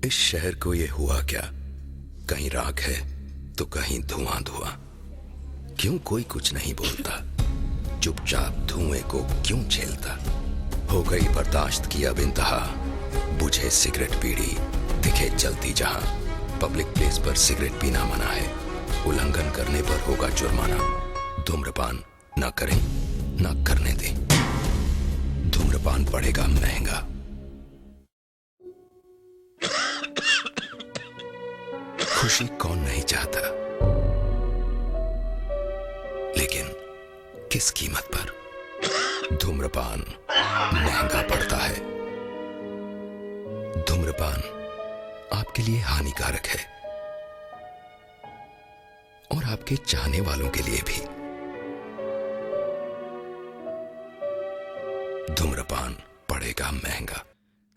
इस शहर को ये हुआ क्या? कहीं राख है तो कहीं धुआं धुआं। क्यों कोई कुछ नहीं बोलता? चुपचाप धुएं को क्यों झेलता? हो गई बर्दाश्त की अब इंतहा। बुझे सिगरेट बीड़ी दिखे जलती जहां। पब्लिक प्लेस पर सिगरेट पीना मना है। उल्लंघन करने पर होगा जुर्माना। धूम्रपान ना करें ना करने दें। धूम्रपान पड़ेगा महंगा। खुशी कौन नहीं चाहता, लेकिन किस कीमत पर? धूम्रपान महंगा पड़ता है। धूम्रपान आपके लिए हानिकारक है और आपके चाहने वालों के लिए भी। धूम्रपान पड़ेगा महंगा।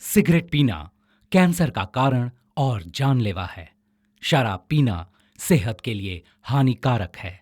सिगरेट पीना कैंसर का कारण और जानलेवा है। शराब पीना सेहत के लिए हानिकारक है।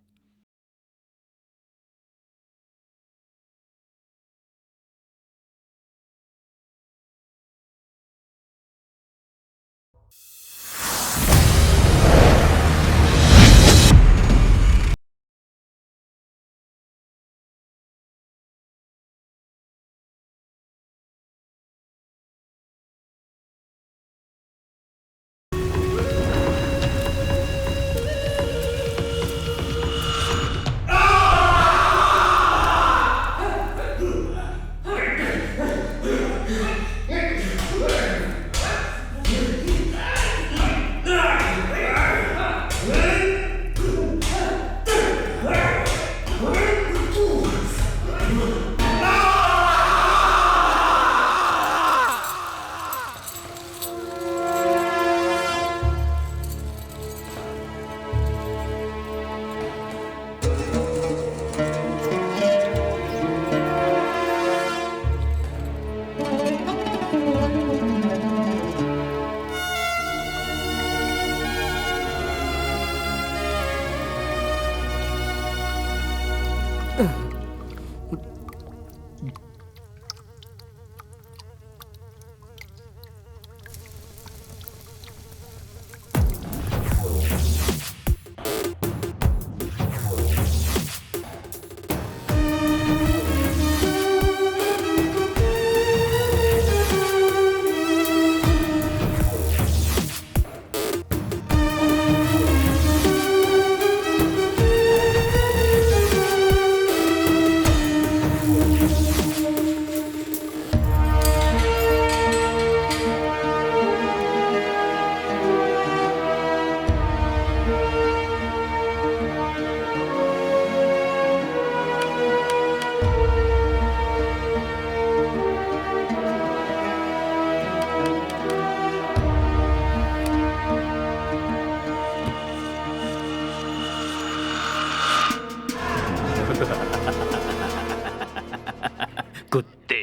कुत्ते,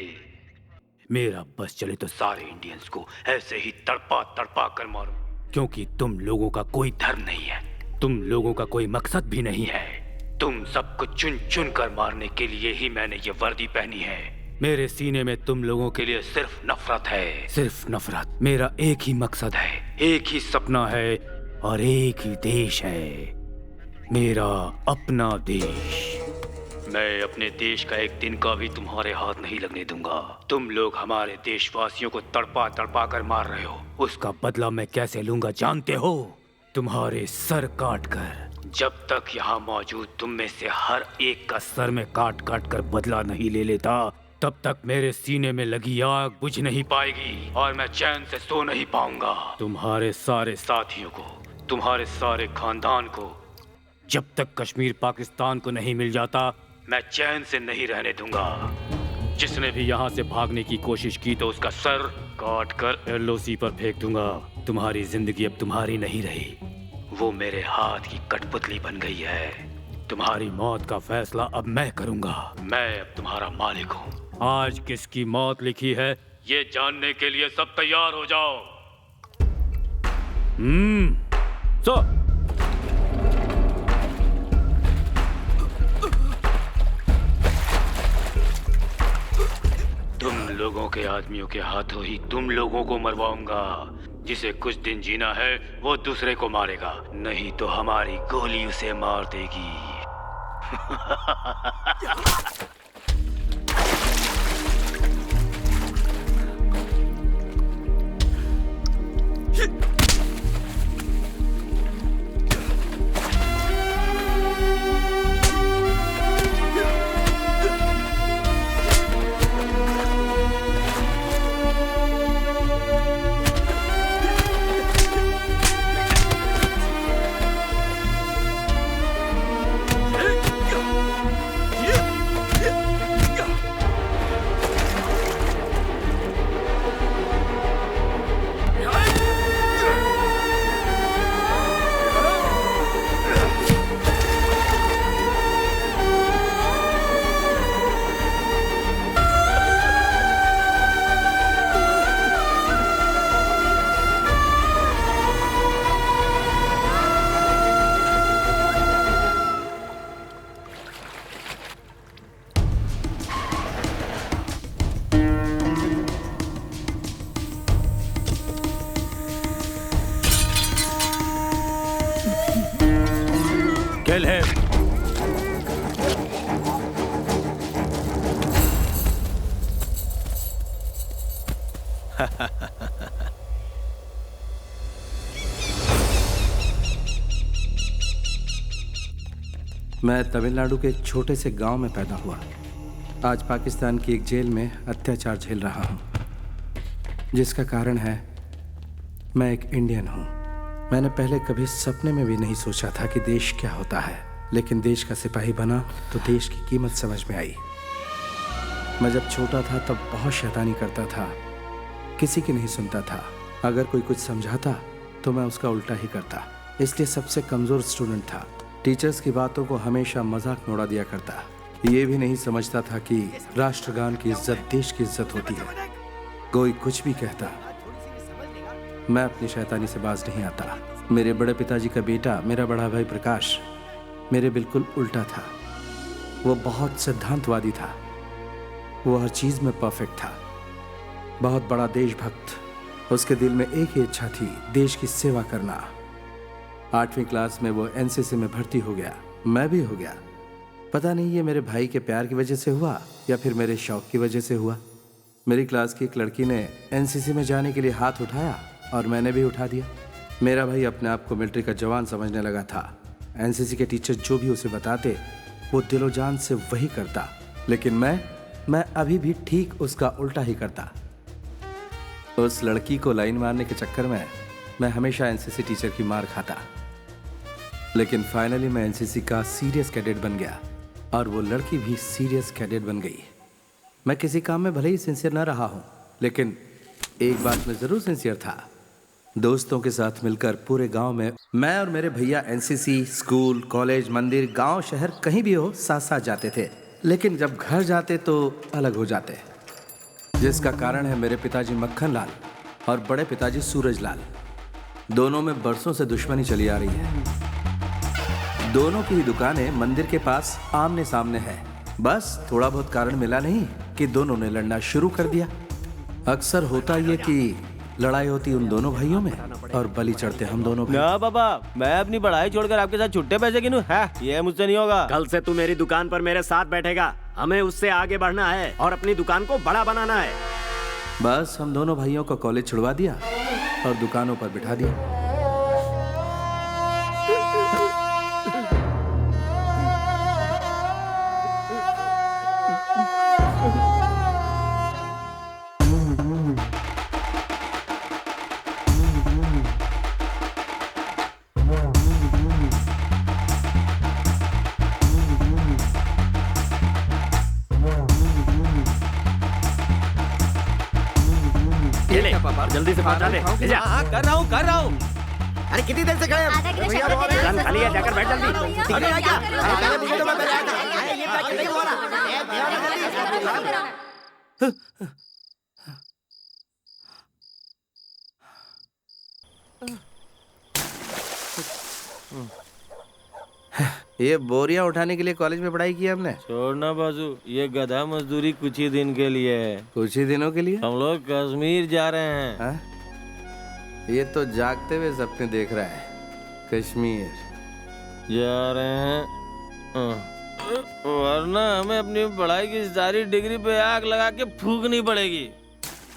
मेरा बस चले तो सारे इंडियंस को ऐसे ही तड़पा तड़पा कर मारो, क्योंकि तुम लोगों का कोई धर्म नहीं है, तुम लोगों का कोई मकसद भी नहीं है। तुम सबको चुन चुन कर मारने के लिए ही मैंने ये वर्दी पहनी है। मेरे सीने में तुम लोगों के लिए सिर्फ नफरत है, सिर्फ नफरत। मेरा एक ही मकसद है, एक ही सपना है और एक ही देश है, मेरा अपना देश। मैं अपने देश का एक दिन का भी तुम्हारे हाथ नहीं लगने दूंगा। तुम लोग हमारे देशवासियों को तड़पा तड़पा कर मार रहे हो, उसका बदला मैं कैसे लूंगा जानते हो? तुम्हारे सर काट कर। जब तक यहाँ मौजूद तुम में से हर एक का सर में काट काट कर बदला नहीं ले लेता, तब तक मेरे सीने में लगी आग बुझ नहीं पाएगी और मैं चैन से सो नहीं पाऊंगा। तुम्हारे सारे साथियों को, तुम्हारे सारे खानदान को जब तक कश्मीर पाकिस्तान को नहीं मिल जाता, मैं चैन से नहीं रहने दूंगा। जिसने भी यहाँ से भागने की कोशिश की तो उसका सर काट कर एलओसी पर फेंक दूंगा। तुम्हारी जिंदगी अब तुम्हारी नहीं रही, वो मेरे हाथ की कठपुतली बन गई है। तुम्हारी मौत का फैसला अब मैं करूंगा। मैं अब तुम्हारा मालिक हूँ। आज किसकी मौत लिखी है ये जानने के लिए सब तैयार हो जाओ। सो तुम लोगों के आदमियों के हाथों ही तुम लोगों को मरवाऊंगा। जिसे कुछ दिन जीना है वो दूसरे को मारेगा, नहीं तो हमारी गोली उसे मार देगी। खेल है। मैं तमिलनाडु के एक छोटे से गांव में पैदा हुआ। आज पाकिस्तान की एक जेल में अत्याचार झेल रहा हूं, जिसका कारण है मैं एक इंडियन हूं। मैंने पहले कभी सपने में भी नहीं सोचा था कि देश क्या होता है, लेकिन देश का सिपाही बना तो देश की कीमत समझ में आई। मैं जब छोटा था तब बहुत शैतानी करता था, किसी की नहीं सुनता था। अगर कोई कुछ समझाता तो मैं उसका उल्टा ही करता, इसलिए सबसे कमज़ोर स्टूडेंट था। टीचर्स की बातों को हमेशा मजाक में उड़ा दिया करता। ये भी नहीं समझता था कि राष्ट्रगान की इज्जत देश की इज्जत होती है। कोई कुछ भी कहता, मैं अपनी शैतानी से बाज नहीं आता। मेरे बड़े पिताजी का बेटा, मेरा बड़ा भाई प्रकाश, मेरे बिल्कुल उल्टा था। वो बहुत सिद्धांतवादी था, वो हर चीज़ में परफेक्ट था। बहुत बड़ा देशभक्त। उसके दिल में एक ही इच्छा थी, देश की सेवा करना। 8वीं क्लास में वो एनसीसी में भर्ती हो गया, मैं भी हो गया। पता नहीं ये मेरे भाई के प्यार की वजह से हुआ या फिर मेरे शौक की वजह से हुआ। मेरी क्लास की एक लड़की ने एनसीसी में जाने के लिए हाथ उठाया और मैंने भी उठा दिया। मेरा भाई अपने आप को मिलिट्री का जवान समझने लगा था। एनसीसी के टीचर जो भी उसे बताते वो दिलो जान से वही करता, लेकिन मैं अभी भी ठीक उसका उल्टा ही करता। उस लड़की को लाइन मारने के चक्कर में मैं हमेशा एनसीसी टीचर की मार खाता। लेकिन फाइनली मैं एनसीसी का सीरियस कैडेट बन गया और वो लड़की भी सीरियस कैडेट बन गई। मैं किसी काम में भले ही सिंसियर ना रहा हूँ, लेकिन एक बात में ज़रूर सिंसियर था। दोस्तों के साथ मिलकर पूरे गांव में मैं और मेरे भैया एनसीसी, स्कूल, कॉलेज, मंदिर, गांव, शहर कहीं भी हो साथ साथ जाते थे। लेकिन जब घर जाते तो अलग हो जाते, जिसका कारण है मेरे पिताजी मक्खन लाल और बड़े पिताजी सूरज लाल। दोनों में बरसों से दुश्मनी चली आ रही है। दोनों की ही दुकानें मंदिर के पास आमने सामने है। बस थोड़ा बहुत कारण मिला नहीं कि दोनों ने लड़ना शुरू कर दिया। अक्सर होता ये कि लड़ाई होती उन दोनों भाइयों में और बलि चढ़ते हम दोनों भाई। ना बाबा, मैं अपनी पढ़ाई छोड़कर आपके साथ छुट्टे पैसे गिनूं? है ये मुझसे नहीं होगा। कल से तू मेरी दुकान पर मेरे साथ बैठेगा। हमें उससे आगे बढ़ना है और अपनी दुकान को बड़ा बनाना है। बस हम दोनों भाइयों को कॉलेज छुड़वा दिया और दुकानों पर बिठा दिया। जल्दी से पहुंचा दे। ले जा। कर रहा हूँ। अरे कितनी देर से खड़े हैं? खाली है, जाकर बैठ जल्दी। अरे ये बोरियां उठाने के लिए कॉलेज में पढ़ाई की हमने। छोड़ना बाजू, ये गधा मजदूरी कुछ ही दिन के लिए है। कुछ ही दिनों के लिए हम लोग कश्मीर जा रहे हैं। हाँ? ये तो जागते हुए सपने देख रहा है। कश्मीर जा रहे हैं वरना हमें अपनी पढ़ाई की सारी डिग्री पे आग लगा के फूकनी पड़ेगी।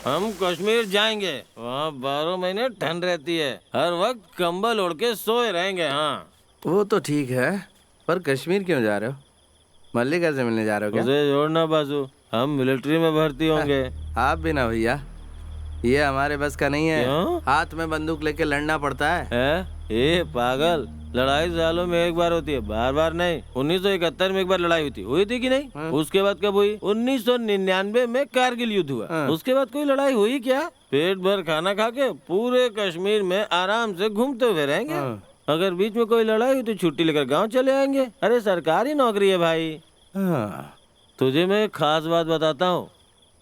हम कश्मीर जाएंगे, वहाँ 12 महीने ठंड रहती है, हर वक्त कंबल ओढ़ के सोए रहेंगे। हाँ वो तो ठीक है, पर कश्मीर क्यों जा रहे हो? मल्लिका से मिलने जा रहे हो क्या? उसे जोड़ना बाजू, हम मिलिट्री में भर्ती होंगे। आप भी ना भैया, ये हमारे बस का नहीं है। क्यों? हाथ में बंदूक लेके लड़ना पड़ता है। ए पागल, लड़ाई सालों में एक बार होती है, बार बार नहीं। 1971 में एक बार लड़ाई हुई थी कि नहीं? उसके बाद कब हुई? 1999 में कारगिल युद्ध हुआ। उसके बाद कोई लड़ाई हुई क्या? पेट भर खाना खा के पूरे कश्मीर में आराम से घूमते हुए रहेंगे। अगर बीच में कोई लड़ाई हुई तो छुट्टी लेकर गांव चले आएंगे। अरे सरकारी नौकरी है भाई। तुझे मैं एक खास बात बताता हूँ,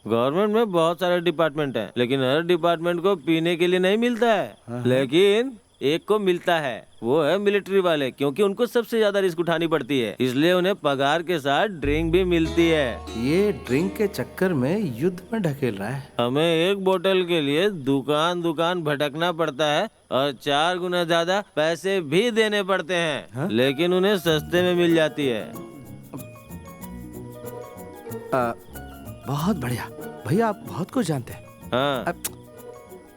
गवर्नमेंट में बहुत सारे डिपार्टमेंट हैं, लेकिन हर डिपार्टमेंट को पीने के लिए नहीं मिलता है, लेकिन एक को मिलता है, वो है मिलिट्री वाले, क्योंकि उनको सबसे ज्यादा रिस्क उठानी पड़ती है, इसलिए उन्हें पगार के साथ ड्रिंक भी मिलती है। ये ड्रिंक के चक्कर में युद्ध में ढकेल रहा है। हमें एक बोतल के लिए दुकान दुकान भटकना पड़ता है और 4 गुना ज्यादा पैसे भी देने पड़ते हैं, लेकिन उन्हें सस्ते में मिल जाती है। बहुत बढ़िया भैया, आप बहुत कुछ जानते हैं। हाँ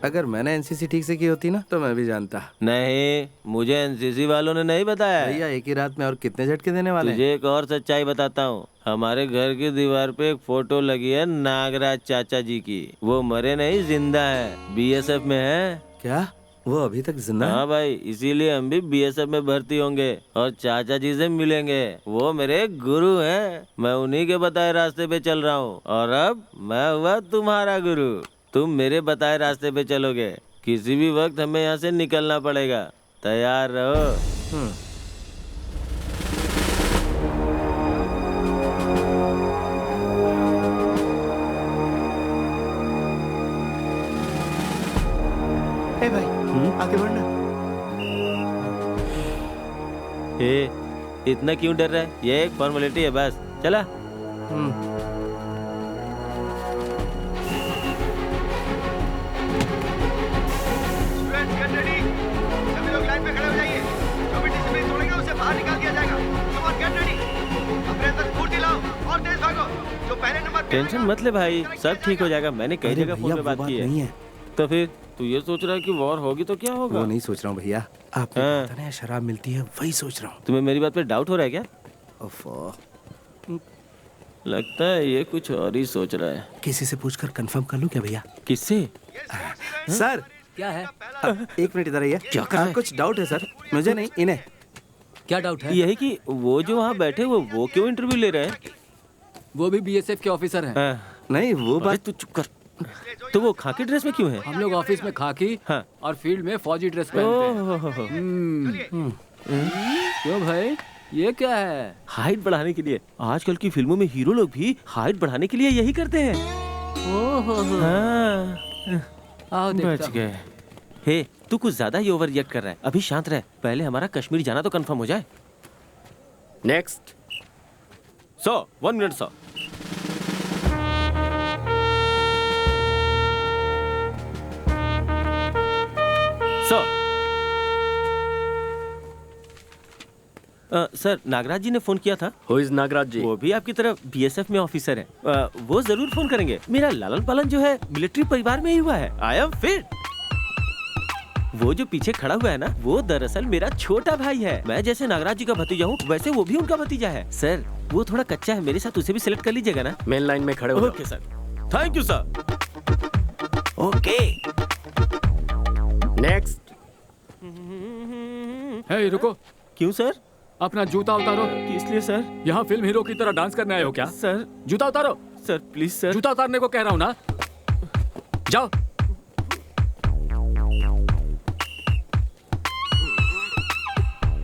अगर मैंने एनसीसी ठीक से की होती ना तो मैं भी जानता। नहीं, मुझे एनसीसी वालों ने नहीं बताया। भैया एक ही रात में और कितने झटके देने वाले हैं? तुझे एक और सच्चाई बताता हूँ, हमारे घर की दीवार पे एक फोटो लगी है नागराज चाचा जी की। वो मरे नहीं, जिंदा है, बीएसएफ में है। क्या वो अभी तक जिंदा है? हाँ भाई, इसीलिए हम भी बीएसएफ में भर्ती होंगे और चाचा जी से मिलेंगे। वो मेरे गुरु हैं, मैं उन्हीं के बताए रास्ते पे चल रहा हूँ और अब मैं हुआ तुम्हारा गुरु। तुम मेरे बताए रास्ते पे चलोगे, किसी भी वक्त हमें यहाँ से निकलना पड़ेगा, तैयार रहो। ए भाई आगे बढ़ना। इतना क्यों डर रहा है? ये एक फॉर्मेलिटी है बस, चला। सभी लोग लाइन में खड़े हो जाइए। जो भी डिसिप्लिन तोड़ेगा उसे बाहर निकाल दिया जाएगा। Come on, get ready. अपने अंदर स्फूर्ति लाओ और तेज भागो। जो पहले नंबर पे टेंशन मत ले भाई, सब ठीक हो जाएगा। मैंने कई जगह फोन पे बात की है। तो फिर तू ये सोच रहा है कि वॉर होगी तो क्या होगा? वो नहीं सोच रहा हूँ भैया, आपने पता नहीं शराब मिलती है, वही सोच रहा हूँ। तुम्हें मेरी बात पे डाउट हो रहा है क्या? ओफो, लगता है ये कुछ और ही सोच रहा है। किसी से पूछकर कंफर्म कर लूँ क्या भैया? किससे? सर क्या है? एक मिनट इधर आइए। क्या कर रहा है? कुछ डाउट है सर, मुझे नहीं इन्हें। क्या डाउट है? यही कि वो जो वहाँ बैठे वो क्यों इंटरव्यू ले रहे हैं? वो भी बीएसएफ के ऑफिसर हैं। नहीं वो बात। तू चुप कर। तो वो खाकी ड्रेस में क्यों है? हम लोग ऑफिस में खाकी और फील्ड में फौजी ड्रेस पहनते हैं। क्यों भाई, ये क्या है? हाइट बढ़ाने के लिए। आजकल की फिल्मों में हीरो लोग भी हाइट बढ़ाने के लिए यही करते हैं। आओ बच गए। हे, तू कुछ ज्यादा ही ओवर रिएक्ट कर रहा है। अभी शांत रह, पहले हमारा कश्मीर जाना तो कंफर्म हो जाए। Next 1 minute 100। सर, नागराज जी ने फोन किया था। हु इज नागराज जी? वो भी आपकी तरफ बीएसएफ में ऑफिसर है। वो जरूर फोन करेंगे। मेरा लालन पालन जो है मिलिट्री परिवार में ही हुआ है। I am fit. वो जो पीछे खड़ा हुआ है ना, वो दरअसल मेरा छोटा भाई है। मैं जैसे नागराज जी का भतीजा हूँ, वैसे वो भी उनका भतीजा है। सर, वो थोड़ा कच्चा है, मेरे साथ उसे भी सिलेक्ट कर लीजिएगा ना। मेन लाइन में खड़े हो। Okay sir, thank you sir. Okay next. Hey रुको, क्यों सर? अपना जूता उतारो। किस लिए सर? यहाँ फिल्म हीरो की तरह डांस करने आए हो क्या? सर जूता उतारो। Sir please sir. जूता उतारने को कह रहा हूँ ना, जाओ।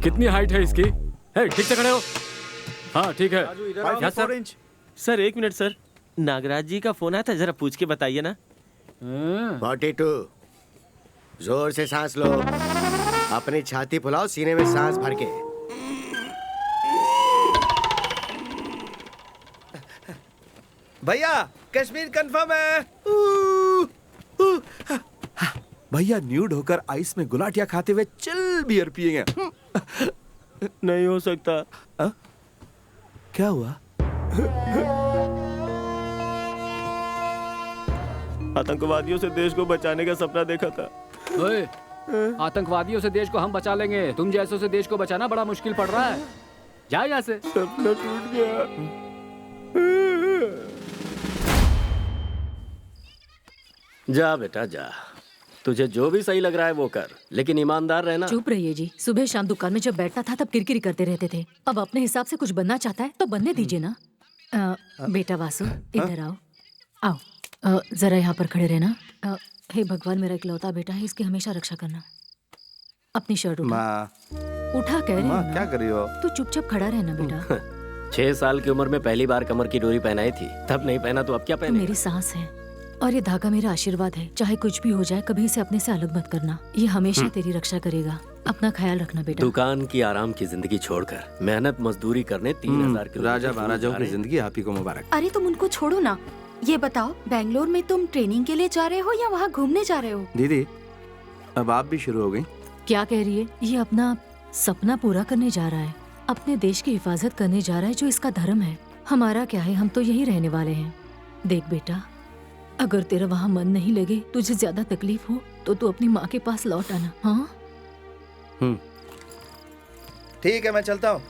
कितनी हाइट है इसकी? हे, ठीक से खड़े हो। हाँ ठीक है। Yes sir. Sir 1 minute sir, Nagaraj ji का फोन आया था, जरा पूछ के बताइए ना। 42। जोर से सांस लो, अपनी छाती फुलाओ, सीने में सांस भर के। भैया कश्मीर कंफर्म है। भैया न्यूड होकर आइस में गुलाटिया खाते हुए चिल बियर पिएंगे। नहीं हो सकता। क्या हुआ? आतंकवादियों से देश को बचाने का सपना देखा था। ओए, आतंकवादियों से देश को हम बचा लेंगे, तुम जैसों से देश को बचाना बड़ा मुश्किल पड़ रहा है। जाओ यहाँ से। सपना टूट गया। जा बेटा जा, तुझे जो भी सही लग रहा है वो कर, लेकिन ईमानदार रहना। चुप रहिए जी। सुबह शाम दुकान में जब बैठता था तब किरकिरी करते रहते थे। अब अपने हिसाब से कुछ बनना चाहता है तो बनने दीजिए ना। बेटा वासु, इधर आओ। आओ, जरा यहाँ पर खड़े रहना। हे भगवान, मेरा इकलौता बेटा है, इसकी हमेशा रक्षा करना। अपनी शर्ट उठा। उठा कह रही हूँ ना। क्या कर रही हो? तू चुपचाप खड़ा रहना बेटा। 6 साल की उम्र में पहली बार कमर की डोरी पहनाई थी, तब नहीं पहना तो अब क्या तू पहने? मेरी सांस है और ये धागा मेरा आशीर्वाद है। चाहे कुछ भी हो जाए, कभी इसे अपने से अलग मत करना। ये हमेशा तेरी रक्षा करेगा। अपना ख्याल रखना बेटा। दुकान की आराम की जिंदगी छोड़कर मेहनत मजदूरी करने 3000 किलोमीटर राजा महाराजाओं की जिंदगी आप ही को मुबारक। अरे तुम उनको छोड़ो ना। ये बताओ, बेंगलोर में तुम ट्रेनिंग के लिए जा रहे हो या वहाँ घूमने जा रहे हो? दीदी, अब आप भी शुरू हो गई। क्या कह रही है? ये अपना सपना पूरा करने जा रहा है, अपने देश की हिफाजत करने जा रहा है, जो इसका धर्म है। हमारा क्या है, हम तो यही रहने वाले हैं। देख बेटा, अगर तेरा वहाँ मन नहीं लगे, तुझे ज्यादा तकलीफ हो, तो तू अपनी माँ के पास लौट आना। हाँ ठीक है, मैं चलता हूँ।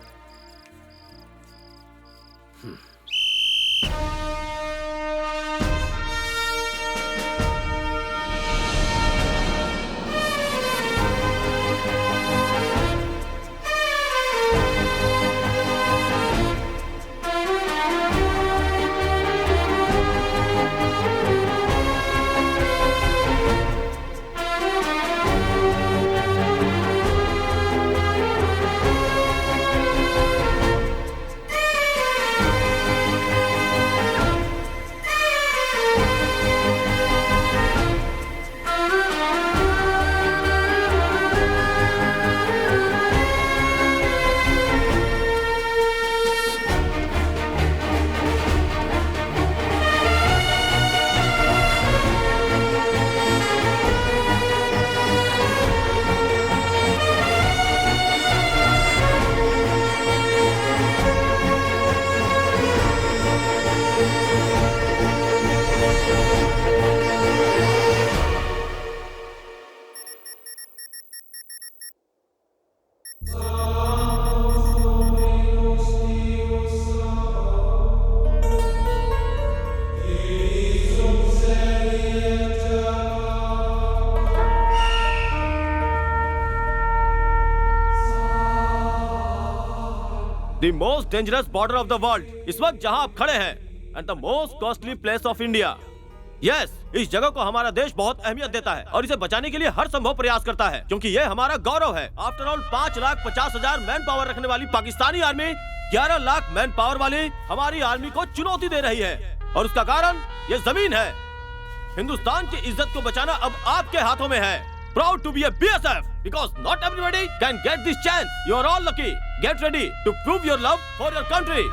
The most dangerous border of the world, इस वक्त जहां आप खड़े हैं, and the most costly place of India. Yes, इस जगह को हमारा देश बहुत अहमियत देता है और इसे बचाने के लिए हर संभव प्रयास करता है, क्योंकि ये हमारा गौरव है। आफ्टर ऑल 5,50,000 मैन पावर रखने वाली Pakistani army 11 lakh man power वाली हमारी आर्मी को चुनौती दे रही है, और उसका कारण ये जमीन है। हिंदुस्तान की इज्जत को बचाना अब आपके हाथों में है। Proud to be a BSF because not everybody can get this chance. You are all lucky. Get ready to prove your love for your country.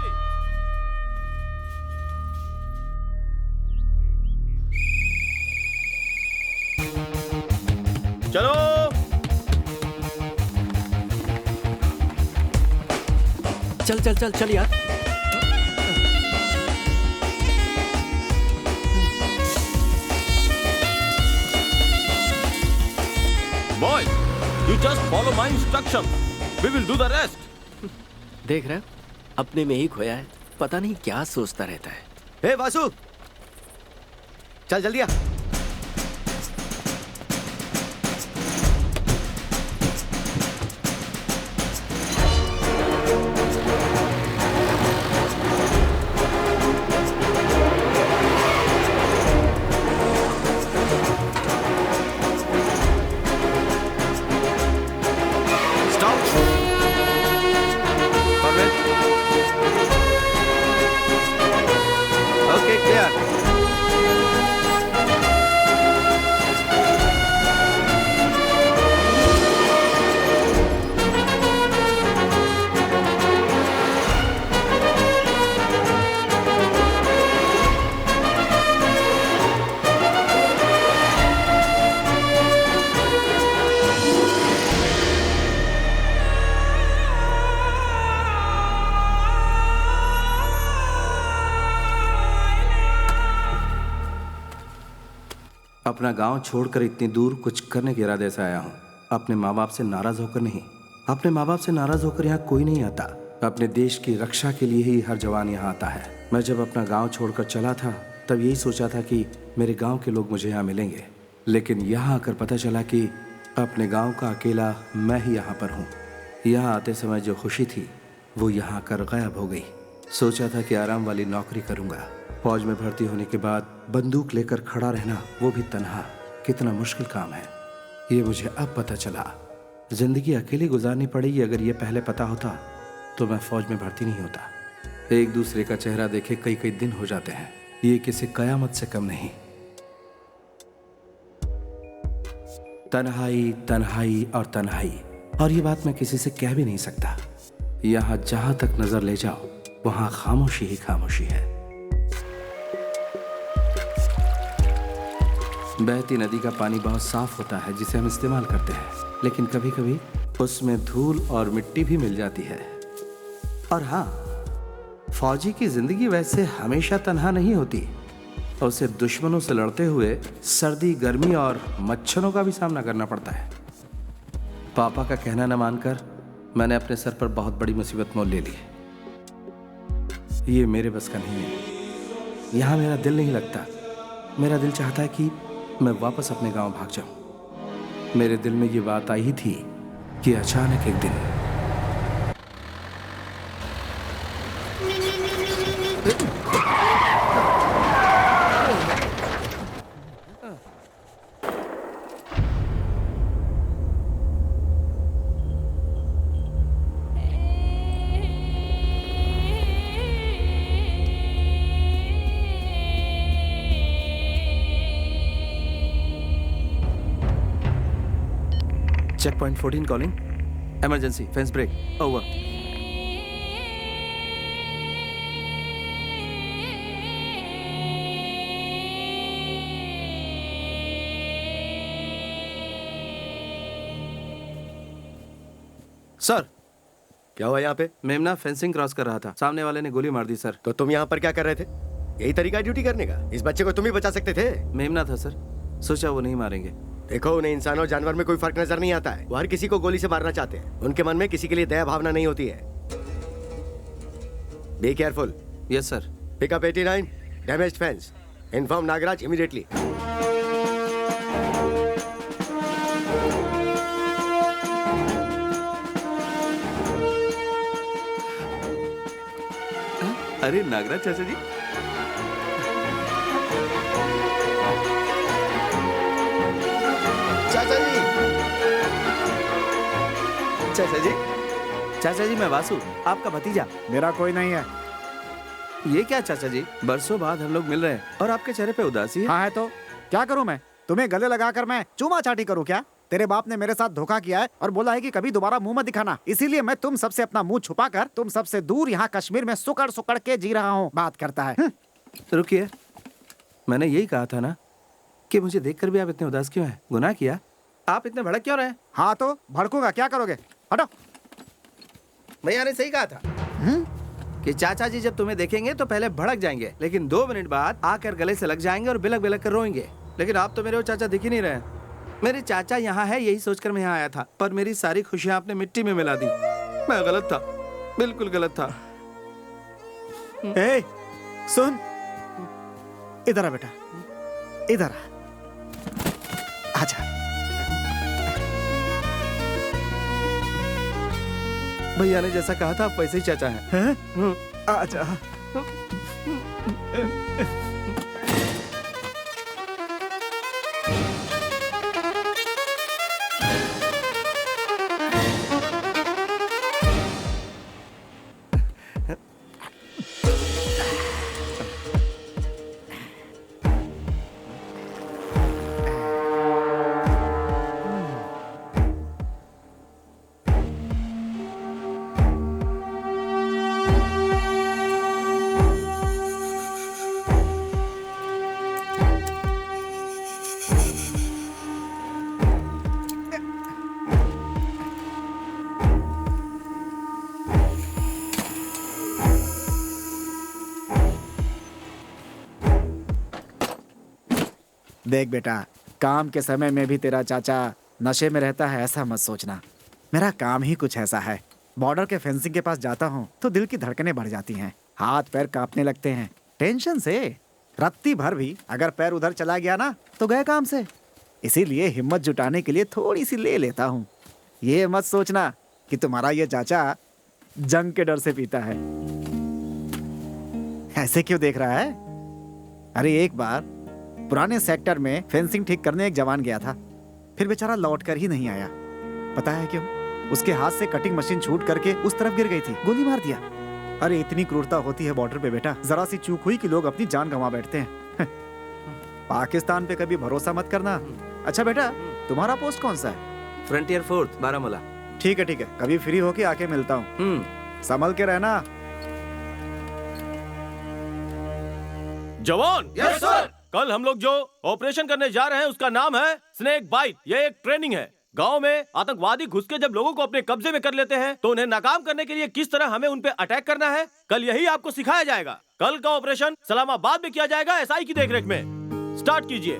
चलो चल चल चल चल यार। Boy, you just follow my instruction. We will do the rest. देख रहे हो, अपने में ही खोया है, पता नहीं क्या सोचता रहता है। हे वासु, चल जल्दी आ। Okay, clear. अपना गांव छोड़कर इतनी दूर कुछ करने के इरादे से आया हूँ। अपने माँ बाप से नाराज होकर नहीं। अपने माँ बाप से नाराज होकर यहाँ कोई नहीं आता। अपने देश की रक्षा के लिए ही हर जवान यहाँ आता है। मैं जब अपना गांव छोड़कर चला था तब यही सोचा था कि मेरे गांव के लोग मुझे यहाँ मिलेंगे, लेकिन यहाँ आकर पता चला कि अपने गांव का अकेला मैं ही यहाँ पर हूँ। यहाँ आते समय जो खुशी थी वो यहाँ आकर गायब हो गई। सोचा था कि आराम वाली नौकरी करूँगा। फौज में भर्ती होने के बाद बंदूक लेकर खड़ा रहना, वो भी तन्हा, कितना मुश्किल काम है ये मुझे अब पता चला। जिंदगी अकेले गुजारनी पड़ेगी। अगर ये पहले पता होता तो मैं फौज में भर्ती नहीं होता। एक दूसरे का चेहरा देखे कई कई दिन हो जाते हैं, ये किसी कयामत से कम नहीं। तन्हाई, तन्हाई और तन्हाई, और ये बात मैं किसी से कह भी नहीं सकता। यहां जहां तक नजर ले जाओ वहां खामोशी ही खामोशी है। बहती नदी का पानी बहुत साफ होता है जिसे हम इस्तेमाल करते हैं, लेकिन कभी कभी उसमें धूल और मिट्टी भी मिल जाती है। और हाँ, फौजी की जिंदगी वैसे हमेशा तन्हा नहीं होती। उसे दुश्मनों से लड़ते हुए सर्दी, गर्मी और मच्छरों का भी सामना करना पड़ता है। पापा का कहना न मानकर मैंने अपने सर पर बहुत बड़ी मुसीबत मोल ले ली। ये मेरे बस का नहीं है। यहाँ मेरा दिल नहीं लगता। मेरा दिल चाहता है कि मैं वापस अपने गांव भाग जाऊं। मेरे दिल में ये बात आई ही थी कि अचानक एक दिन check point 14 calling, emergency, fence break, over. Sir, क्या हुआ यहाँ पे? मेमना फेंसिंग क्रॉस कर रहा था, सामने वाले ने गोली मार दी सर। तो तुम यहाँ पर क्या कर रहे थे? यही तरीका है ड्यूटी करने का? इस बच्चे को तुम ही बचा सकते थे। मेमना था सर, सोचा वो नहीं मारेंगे। देखो, उन्हें इंसान और जानवर में कोई फर्क नजर नहीं आता है। वो हर किसी को गोली से मारना चाहते हैं। उनके मन में किसी के लिए दया भावना नहीं होती है। Be careful. Yes sir. Pick up 89, damaged fence. Inform Nagraj immediately. अरे नागराज चाचा जी, चाचा जी मैं वासु, आपका भतीजा। मेरा कोई नहीं है। ये क्या चाचा जी, बरसों बाद हम लोग मिल रहे हैं और आपके चेहरे पे उदासी है। हाँ है तो क्या करूं मैं? तुम्हें गले लगाकर मैं चूमा चाटी करूं क्या? तेरे बाप ने मेरे साथ धोखा किया है और बोला है कि कभी दोबारा मुंह मत दिखाना। इसीलिए मैं तुम सबसे अपना मुंह छुपाकर तुम सबसे दूर यहाँ कश्मीर में सुकड़ सुकड़ के जी रहा हूँ। बात करता है। रुकिए, मैंने यही कहा था ना कि मुझे देखकर भी आप इतने उदास क्यों हैं? गुनाह किया? आप इतने भड़क क्यों रहे? हाँ तो भड़कूंगा, क्या करोगे? हटो। भैया ने सही कहा था कि चाचा जी जब तुम्हें देखेंगे तो पहले भड़क जाएंगे, लेकिन 2 मिनट बाद आकर गले से लग जाएंगे और बिलक बिलक कर रोएंगे। लेकिन आप तो मेरे वो चाचा दिख ही नहीं रहे। मेरे चाचा यहाँ है यही सोचकर मैं यहाँ आया था, पर मेरी सारी खुशियाँ आपने मिट्टी में मिला दी। मैं गलत था, बिल्कुल गलत था। ए, सुन, इधर आ बेटा, इधर आ। आजा। भैया ने जैसा कहा था आप वैसे ही चाचा हैं। आजा। देख बेटा, काम के समय में भी तेरा चाचा नशे में रहता है ऐसा मत सोचना। मेरा काम ही कुछ ऐसा है। बॉर्डर के फेंसिंग के पास जाता हूँ तो दिल की धड़कनें बढ़ जाती हैं, हाथ पैर कांपने लगते हैं टेंशन से। रत्ती भर भी अगर पैर उधर चला गया ना तो गए काम से। इसीलिए हिम्मत जुटाने के लिए थोड़ी सी ले लेता हूँ। ये मत सोचना कि तुम्हारा ये चाचा जंग के डर से पीता है। ऐसे क्यों देख रहा है? अरे एक बार पुराने सेक्टर में फेंसिंग ठीक करने एक जवान गया था, फिर बेचारा लौट कर ही नहीं आया। पता है क्यों? उसके हाथ से कटिंग मशीन छूट करके उस तरफ गिर गई थी, गोली मार दिया। अरे इतनी क्रूरता होती है बॉर्डर पे बेटा, जरा सी चूक हुई कि लोग अपनी जान गंवा बैठते हैं। पाकिस्तान पे कभी भरोसा मत करना। अच्छा बेटा, तुम्हारा पोस्ट कौन सा है? Frontier force, Baramulla. ठीक है, कभी फ्री होके आके मिलता हूँ। संभल के रहना। जवान। Yes sir. कल हम लोग जो ऑपरेशन करने जा रहे हैं उसका नाम है स्नेक बाइट। ये एक ट्रेनिंग है। गांव में आतंकवादी घुस के जब लोगों को अपने कब्जे में कर लेते हैं तो उन्हें नाकाम करने के लिए किस तरह हमें उन पे अटैक करना है, कल यही आपको सिखाया जाएगा। कल का ऑपरेशन सलामाबाद में किया जाएगा, एसआई की देखरेख में। स्टार्ट कीजिए।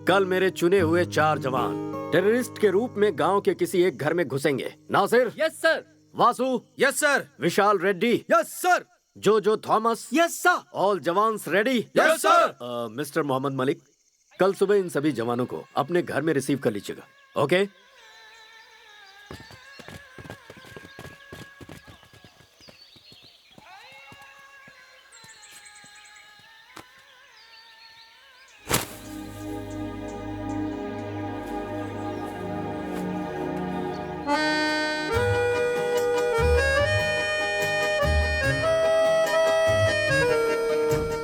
कल मेरे चुने हुए 4 जवान टेररिस्ट के रूप में गांव के किसी एक घर में घुसेंगे। Nasir. Yes sir. Vasu. Yes sir. Vishal Reddy. Yes sir. Jo Thomas. Yes sir. All jawans ready. Yes sir. Mister Mohammad Malik, कल सुबह इन सभी जवानों को अपने घर में रिसीव कर लीजिएगा। ओके?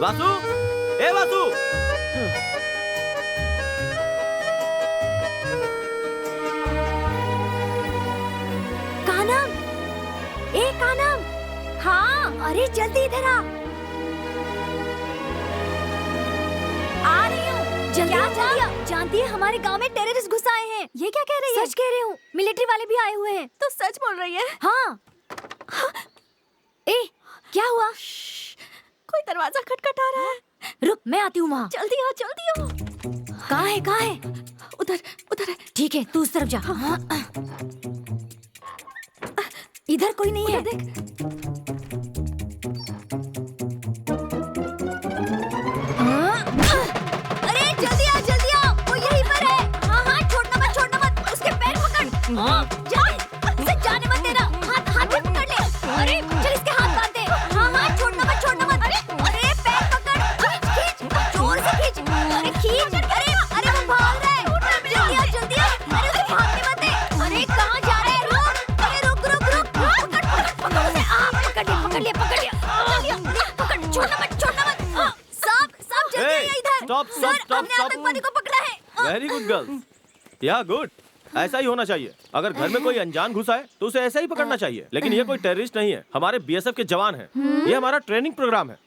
वासु, ए वासु। कानम, ए कानम। हाँ, अरे जल्दी इधर आ रही हूँ। जल्दी। जानती है हमारे गांव में टेररिस्ट घुस आए हैं। ये क्या कह रही है? सच कह रही हूँ, मिलिट्री वाले भी आए हुए हैं। तो सच बोल रही है? हाँ। ए, क्या हुआ? कोई दरवाजा खटखटा रहा है। रुक, मैं आती हूँ वहाँ। जल्दी आओ। कहाँ है? उधर है। ठीक है, तू उस तरफ जा। हाँ। इधर कोई नहीं है। देख। अरे जल्दी आओ, वो यहीं पर है। हाँ, छोड़ना मत। उसके पैर पकड़। जा, जाने मत देना। हाथ में पकड़ ले। अरे चल, इसके हाथ बांध दे। हाँ, छोड़ना मत। अरे पैर पकड़, खींच, जोर से खींच। अरे खींच। अरे वो भाग रहा है। जल्दी आ। अरे उसे भागने मत दे। अरे कहाँ जा रहा है? रुक। पकड़ उसे। पकड़ लिया। छोड़ना मत। साहब जल्दी आइए इधर। स्टॉप। हमने आतंकवादी को पकड़ा है। Very good girls. या गुड, ऐसा ही होना चाहिए। अगर घर में कोई अनजान घुसा है तो उसे ऐसा ही पकड़ना चाहिए। लेकिन ये कोई टेररिस्ट नहीं है, हमारे बीएसएफ के जवान हैं। ये हमारा ट्रेनिंग प्रोग्राम है।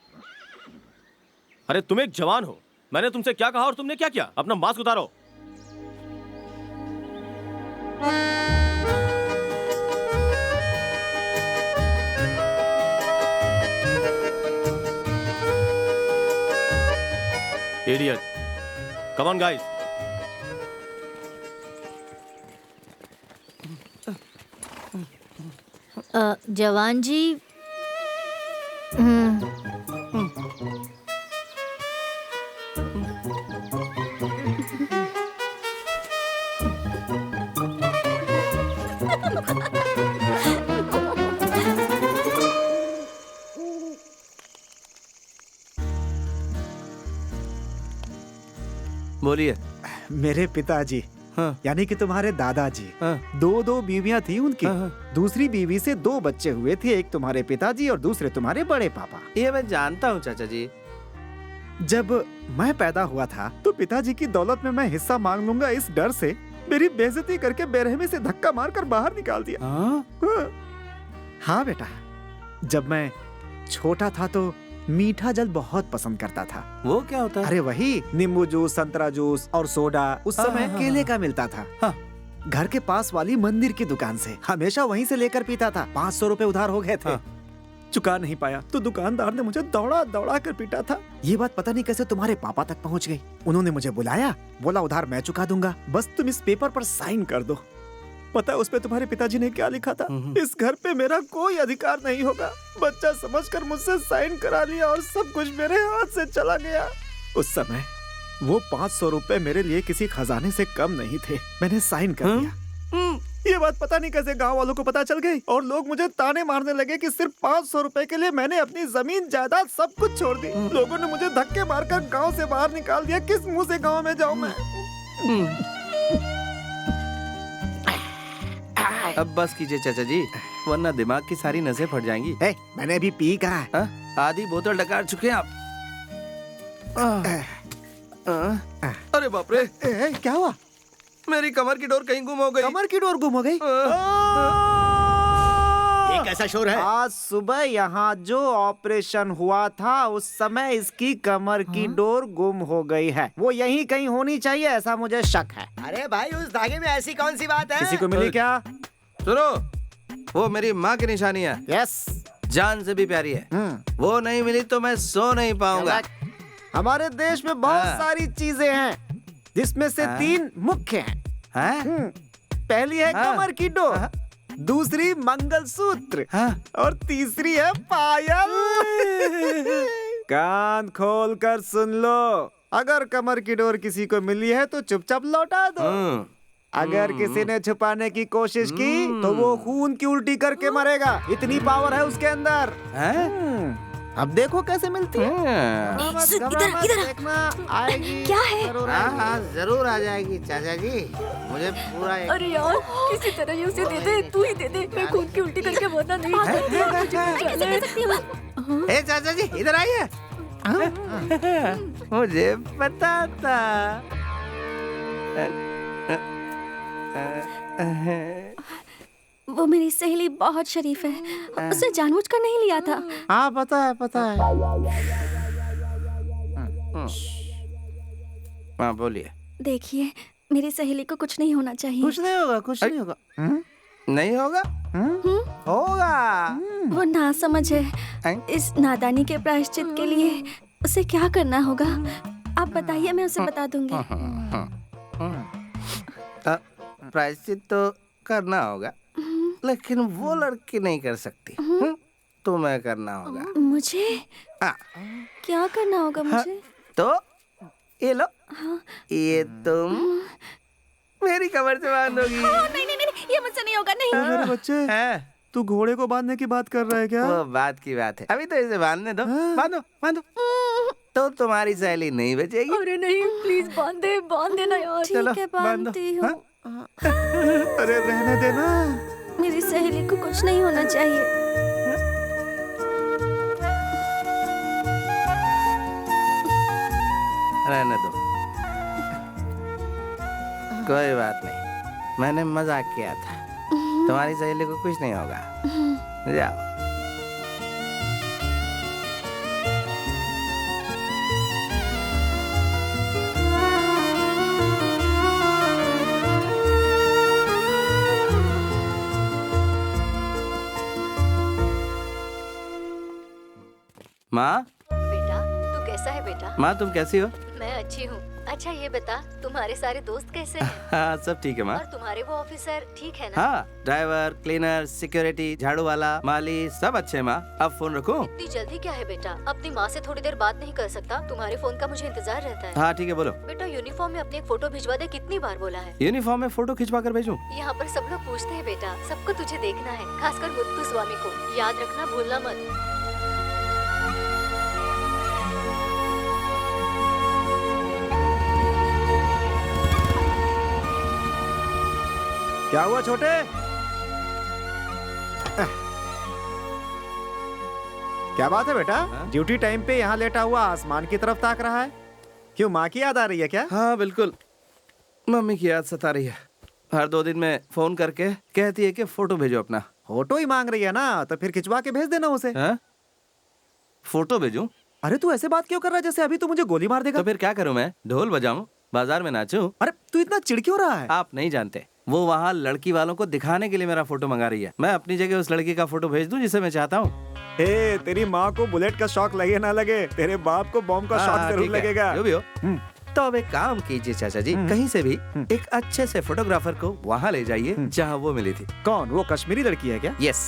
अरे तुम एक जवान हो, मैंने तुमसे क्या कहा और तुमने क्या किया? अपना मास्क उतारो। इडियट। Come on guys. जवान जी। बोलिए। मेरे पिताजी, हाँ। यानी कि तुम्हारे दादाजी, हाँ। 2 बीवियां थी उनकी। हाँ। दूसरी बीवी से 2 बच्चे हुए थे, एक तुम्हारे पिताजी और दूसरे तुम्हारे बड़े पापा। ये मैं जानता हूँ चाचा जी। जब मैं पैदा हुआ था तो पिताजी की दौलत में मैं हिस्सा मांग लूंगा, इस डर से मेरी बेइज्जती करके बेरहमी से धक्का मारकर बाहर निकाल दिया। हाँ बेटा, जब मैं छोटा था तो मीठा जल बहुत पसंद करता था। वो क्या होता है? अरे वही नींबू जूस, संतरा जूस और सोडा। उस समय केले का मिलता था। घर के पास वाली मंदिर की दुकान से हमेशा वहीं से लेकर पीता था। 500 रुपए उधार हो गए थे। चुका नहीं पाया तो दुकानदार ने मुझे दौड़ा कर पीटा था। ये बात पता नहीं कैसे तुम्हारे पापा तक पहुंच गई। उन्होंने मुझे बुलाया, बोला उधार मैं चुका दूंगा, बस तुम इस पेपर पर साइन कर दो। पता है उस पे तुम्हारे पिताजी ने क्या लिखा था? इस घर पे मेरा कोई अधिकार नहीं होगा। बच्चा समझकर मुझसे साइन करा लिया और सब कुछ मेरे हाथ से चला गया। उस समय वो 500 रुपए मेरे लिए किसी खजाने से कम नहीं थे। मैंने साइन कर दिया। ये बात पता नहीं कैसे गांव वालों को पता चल गई और लोग मुझे ताने मारने लगे कि सिर्फ 500 रुपए के लिए मैंने अपनी जमीन जायदाद सब कुछ छोड़ दी। लोगों ने मुझे धक्के मारकर गांव से बाहर निकाल दिया। किस मुंह से गांव में जाऊं मैं? अब बस कीजिए चाचा जी, वरना दिमाग की सारी नसें फट जाएंगी। मैंने अभी पी कहा है। आधी बोतल डकार चुके हैं आप। अरे बाप रे, क्या हुआ? मेरी कमर की डोर कहीं गुम हो गई। कमर की डोर गुम हो गई? ये कैसा शोर है? आज सुबह यहाँ जो ऑपरेशन हुआ था उस समय इसकी कमर की डोर गुम हो गई है। वो यहीं कहीं होनी चाहिए, ऐसा मुझे शक है। अरे भाई, उस धागे में ऐसी कौन सी बात है? किसी को मिली क्या? सुनो, वो मेरी माँ की निशानी है। यस, जान से भी प्यारी है। वो नहीं मिली तो मैं सो नहीं पाऊंगा। हमारे देश में बहुत सारी चीजें हैं जिसमें से 3 मुख्य हैं। पहली है कमर की डोर, दूसरी मंगलसूत्र और तीसरी है पायल। कान खोल कर सुन लो, अगर कमर की डोर किसी को मिली है तो चुपचाप लौटा दो। अगर किसी ने छुपाने की कोशिश की तो वो खून की उल्टी करके मरेगा। इतनी पावर है उसके अंदर। अब देखो कैसे मिलती है। इधर आएगी। क्या है? जरूर आ जाएगी चाचा जी, मुझे पूरा अरे यार, किसी तरह ये उसे दे दे, तू ही दे दे। मैं खून की उल्टी करके मरना नहीं चाहती। ए चाचा जी, इधर आइए। मुझे पता था। वो मेरी सहेली बहुत शरीफ है, उसने जानबूझकर नहीं लिया था। हाँ पता है, पता है। हाँ बोलिए। देखिए, मेरी सहेली को कुछ नहीं होना चाहिए। कुछ नहीं होगा, कुछ नहीं होगा। नहीं होगा? होगा। वो नासमझ है। इस नादानी के प्रायश्चित के लिए उसे क्या करना होगा? आप बताइए, मैं उसे बता दूंगी। प्रायश्चित तो करना होगा, लेकिन वो लड़की नहीं कर सकती। तुम्हें करना होगा। मुझे? क्या करना होगा मुझे? तो ये लो, ये तुम मेरी कमर से बांधोगी। नहीं नहीं नहीं, ये मुझसे नहीं होगा। नहीं। मेरे बच्चे, तू घोड़े को बांधने की बात कर रहा है क्या? वो बात की बात है, अभी तो इसे बांधने दो। बांधो बांधो। तो तुम्हारी सहेली नहीं बचेगी। अरे नहीं, प्लीज बांध देना यार। ठीक है, बांधती हूँ। अरे रहने देना। मेरी सहेली को कुछ नहीं होना चाहिए। रहने दो, कोई बात नहीं, मैंने मजाक किया था। तुम्हारी सहेली को कुछ नहीं होगा। जाओ। माँ। बेटा, तू कैसा है बेटा? माँ तुम कैसी हो? मैं अच्छी हूँ। अच्छा ये बता, तुम्हारे सारे दोस्त कैसे हैं? हाँ सब ठीक है माँ। और तुम्हारे वो ऑफिसर ठीक है ना? हाँ, ड्राइवर, क्लीनर, सिक्योरिटी, झाड़ू वाला, माली सब अच्छे हैं माँ। अब फोन रखूं? इतनी जल्दी क्या है बेटा? अपनी माँ से थोड़ी देर बात नहीं कर सकता? तुम्हारे फोन का मुझे इंतजार रहता है। हाँ ठीक है, बोलो। बेटा यूनिफॉर्म में अपनी एक फोटो भिजवा दे, कितनी बार बोला है? यूनिफॉर्म में फोटो खिंचवा कर भेजूं? यहाँ पर सब लोग पूछते हैं बेटा, सबको तुझे देखना है, खासकर मुत्तु स्वामी को। याद रखना, भूलना मत। क्या हुआ छोटे? क्या बात है बेटा? ड्यूटी टाइम पे यहाँ लेटा हुआ आसमान की तरफ ताक रहा है। क्यों, माँ की याद आ रही है क्या? हाँ बिल्कुल, मम्मी की याद सता रही है। हर 2 दिन में फोन करके कहती है कि फोटो भेजो अपना। फोटो ही मांग रही है ना, तो फिर खिंचवा के भेज देना उसे। फोटो भेजूं? अरे तू ऐसे बात क्यों कर रहा है जैसे अभी तू मुझे गोली मार देगा? तो फिर क्या करूं मैं? ढोल बजाऊं, बाजार में नाचूं? अरे तू इतना चिढ़ क्यों रहा है? आप नहीं जानते, वो वहाँ लड़की वालों को दिखाने के लिए मेरा फोटो मंगा रही है। मैं अपनी जगह उस लड़की का फोटो भेज दूं जिसे मैं चाहता हूँ। ए, तेरी माँ को बुलेट का शौक लगे ना लगे, तेरे बाप को बॉम्ब का शौक जरूर ठीक है, लगेगा। जो भी हो। तो अब एक काम कीजिए चाचा जी, कहीं से भी एक अच्छे से फोटोग्राफर को वहाँ ले जाइए जहाँ वो मिली थी। कौन? वो कश्मीरी लड़की है क्या? यस।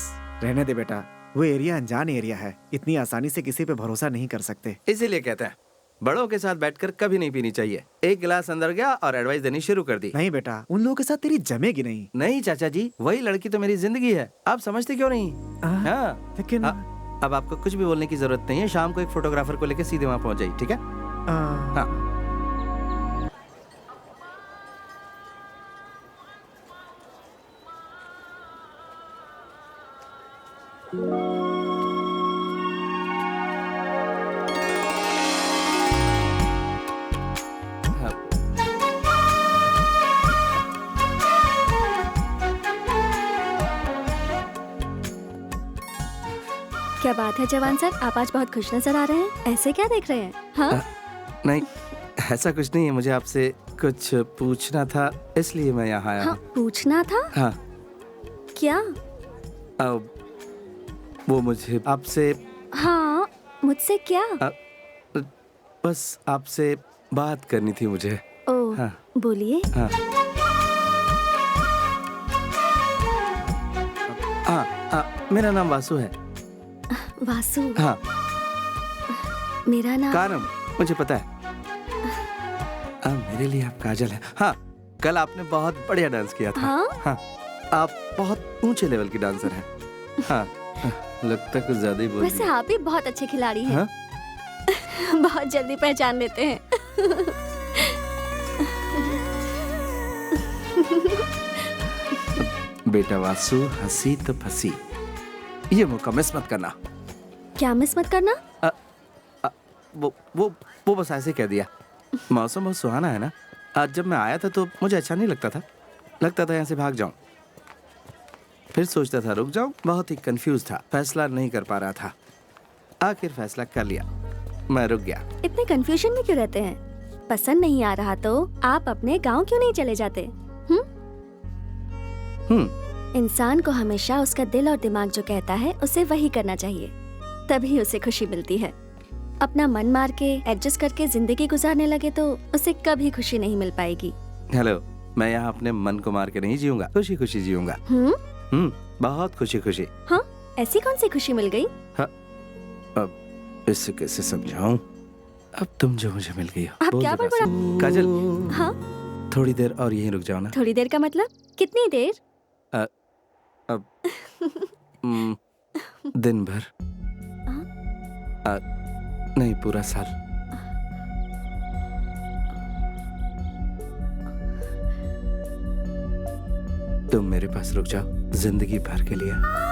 रहने दे बेटा, वो एरिया अनजान एरिया है, इतनी आसानी से किसी पे भरोसा नहीं कर सकते। इसीलिए कहते हैं बड़ों के साथ बैठकर कभी नहीं पीनी चाहिए। एक गिलास अंदर गया और एडवाइस देनी शुरू कर दी। नहीं बेटा, उन लोगों के साथ तेरी जमेगी नहीं। नहीं चाचा जी, वही लड़की तो मेरी जिंदगी है, आप समझते क्यों नहीं? हाँ, लेकिन अब आपको कुछ भी बोलने की जरूरत नहीं है। शाम को एक फोटोग्राफर को लेकर सीधे वहाँ पहुँच जाइए, ठीक है? हाँ। क्या बात है जवान सर, आप आज बहुत खुश नजर आ रहे हैं। ऐसे क्या देख रहे हैं? हाँ? नहीं, ऐसा कुछ नहीं है। मुझे आपसे कुछ पूछना था, इसलिए मैं यहाँ आया हाँ, हूँ। पूछना था? हाँ। क्या? वो मुझे आपसे। हाँ, मुझसे क्या? बस आपसे बात करनी थी मुझे। ओह, हाँ। बोलिए। हाँ। मेरा नाम वासु है। वासु? हाँ। मेरा नाम कारम, मुझे पता है। मेरे लिए आप काजल है। हाँ, कल आपने बहुत बढ़िया डांस किया था। हाँ? हाँ, आप बहुत ऊंचे लेवल की डांसर हैं। हाँ, लगता कुछ ज्यादा ही बोल वैसे रही। आप भी बहुत अच्छे खिलाड़ी हैं। हाँ? बहुत जल्दी पहचान लेते हैं। बेटा वासु, हंसी तो फंसी। ये मौका मिस मत करना। क्या मिस मत करना? वो बस ऐसे कह दिया। मौसम बहुत सुहाना है ना। आज जब मैं आया था तो मुझे अच्छा नहीं लगता था यहाँ से भाग जाऊं। फिर सोचता था रुक जाऊं, बहुत ही कंफ्यूज था, फैसला नहीं कर पा रहा था। आखिर फैसला कर लिया, मैं रुक गया। इतने कंफ्यूजन में क्यों रहते हैं? पसंद नहीं आ रहा तो आप अपने गांव क्यों नहीं चले जाते? इंसान को हमेशा उसका दिल और दिमाग जो कहता है उसे वही करना चाहिए, तभी उसे खुशी मिलती है। अपना मन मार के एडजस्ट करके जिंदगी गुजारने लगे तो उसे कभी खुशी नहीं मिल पाएगी। हेलो, मैं यहाँ अपने मन को मार के नहीं जीऊंगा, खुशी खुशी जीऊंगा। बहुत खुशी खुशी। हाँ, ऐसी कौन सी खुशी मिल गई? हाँ, अब इससे कैसे समझाऊं? अब तुम जो मुझे मिल गई हो। आप क्या बड़बड़ा? काजल। हाँ? थोड़ी देर और यहीं रुक जाओ ना। थोड़ी देर का मतलब? कितनी देर? अब दिन भर। नहीं, पूरा साल। तुम मेरे पास रुक जाओ जिंदगी भर के लिए।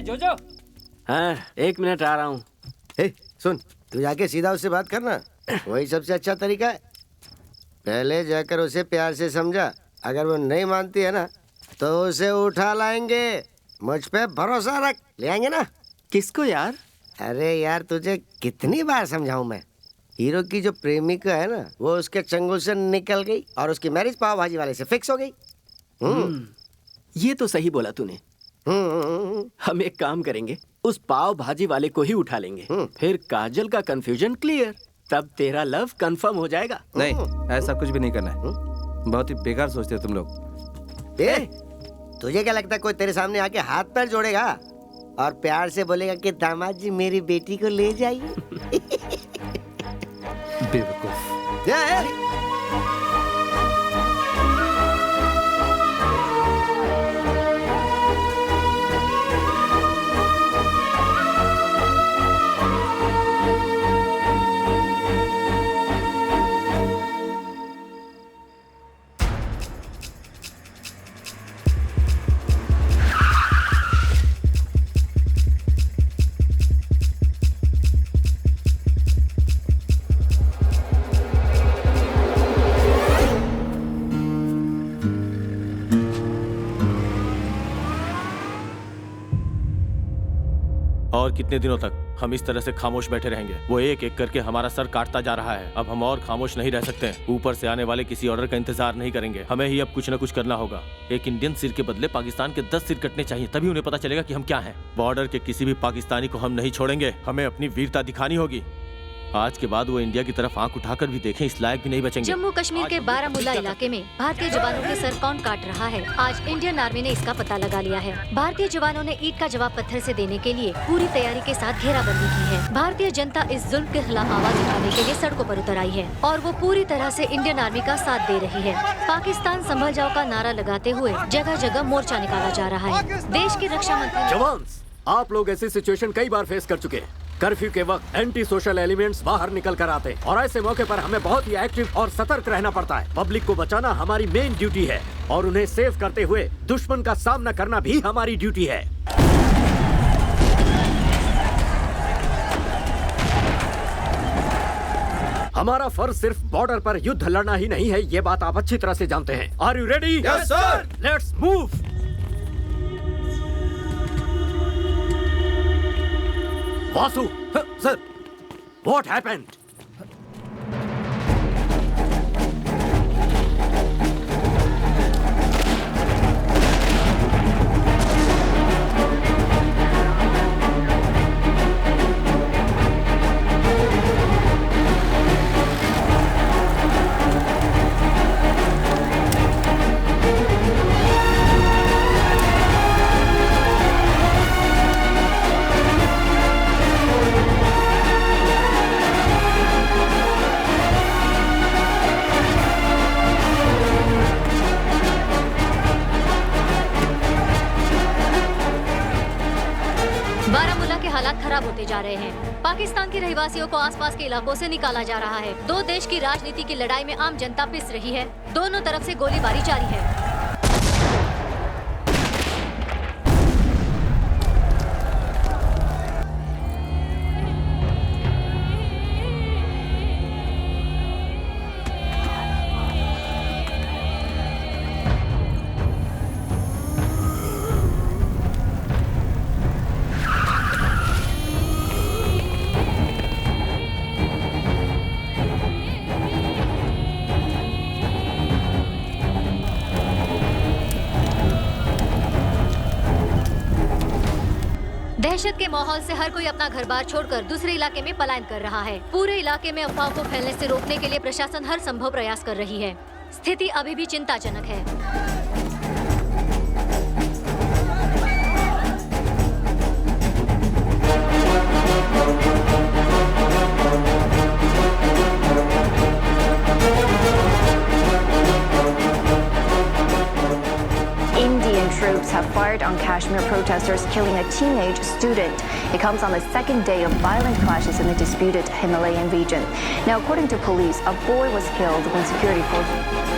जोजो। हाँ, 1 मिनट आ रहा हूँ। सुन, तू जाके सीधा उससे बात करना, वही सबसे अच्छा तरीका है। पहले जाकर उसे प्यार से समझा, अगर वो नहीं मानती है ना तो उसे उठा लाएंगे। मुझ पे भरोसा रख, ले आएंगे ना। किसको यार? अरे यार, तुझे कितनी बार समझाऊं मैं। हीरो की जो प्रेमिका है ना, वो उसके चंगुल से निकल गई और उसकी मैरिज पाव भाजी वाले से फिक्स हो गई। ये तो सही बोला तूने। हम एक काम करेंगे, उस पाव भाजी वाले को ही उठा लेंगे। फिर काजल का कंफ्यूजन क्लियर, तब तेरा लव कंफर्म हो जाएगा। नहीं, ऐसा कुछ भी नहीं करना है। बहुत ही बेकार सोचते हो तुम लोग। तुझे क्या लगता है कोई तेरे सामने आके हाथ पैर जोड़ेगा और प्यार से बोलेगा कि दामाद जी मेरी बेटी को ले जाइए? बेवकूफ। और कितने दिनों तक हम इस तरह से खामोश बैठे रहेंगे? वो एक एक करके हमारा सर काटता जा रहा है। अब हम और खामोश नहीं रह सकते। ऊपर से आने वाले किसी ऑर्डर का इंतजार नहीं करेंगे। हमें ही अब कुछ न कुछ करना होगा। एक इंडियन सिर के बदले पाकिस्तान के 10 सिर कटने चाहिए, तभी उन्हें पता चलेगा कि हम क्या हैं। बॉर्डर के किसी भी पाकिस्तानी को हम नहीं छोड़ेंगे। हमें अपनी वीरता दिखानी होगी। आज के बाद वो इंडिया की तरफ आंख उठाकर भी देखें, इस लायक भी नहीं बचेंगे। जम्मू कश्मीर के बारामूला इलाके में भारतीय जवानों के सर कौन काट रहा है, आज इंडियन आर्मी ने इसका पता लगा लिया है। भारतीय जवानों ने ईद का जवाब पत्थर से देने के लिए पूरी तैयारी के साथ घेराबंदी की है। भारतीय जनता इस जुल्म के खिलाफ आवाज उठाने के लिए सड़कों पर उतर आई है और वो पूरी तरह से इंडियन आर्मी का साथ दे रही है। पाकिस्तान संभल जाओ का नारा लगाते हुए जगह जगह मोर्चा निकाला जा रहा है। देश के रक्षा मंत्री जवान, आप लोग ऐसी सिचुएशन कई बार फेस कर चुके हैं। कर्फ्यू के वक्त एंटी सोशल एलिमेंट्स बाहर निकल कर आते हैं और ऐसे मौके पर हमें बहुत ही एक्टिव और सतर्क रहना पड़ता है। पब्लिक को बचाना हमारी मेन ड्यूटी है और उन्हें सेव करते हुए दुश्मन का सामना करना भी हमारी ड्यूटी है। हमारा फर्ज सिर्फ बॉर्डर पर युद्ध लड़ना ही नहीं है, ये बात आप अच्छी तरह से जानते हैं। Are you ready? Yes sir. Let's move. Vasu, sir, what happened? Baramulla के हालात खराब होते जा रहे हैं। पाकिस्तान के रहवासियों को आसपास के इलाकों से निकाला जा रहा है। दो देश की राजनीति की लड़ाई में आम जनता पिस रही है। दोनों तरफ से गोलीबारी जारी है। दहशत के माहौल से हर कोई अपना घर बार छोड़कर दूसरे इलाके में पलायन कर रहा है। पूरे इलाके में अफवाह को फैलने से रोकने के लिए प्रशासन हर संभव प्रयास कर रही है। स्थिति अभी भी चिंताजनक है। Indian troops have fired on Kashmir protesters, killing a teenage student. It comes on the second day of violent clashes in the disputed Himalayan region. Now, according to police, a boy was killed when security forces...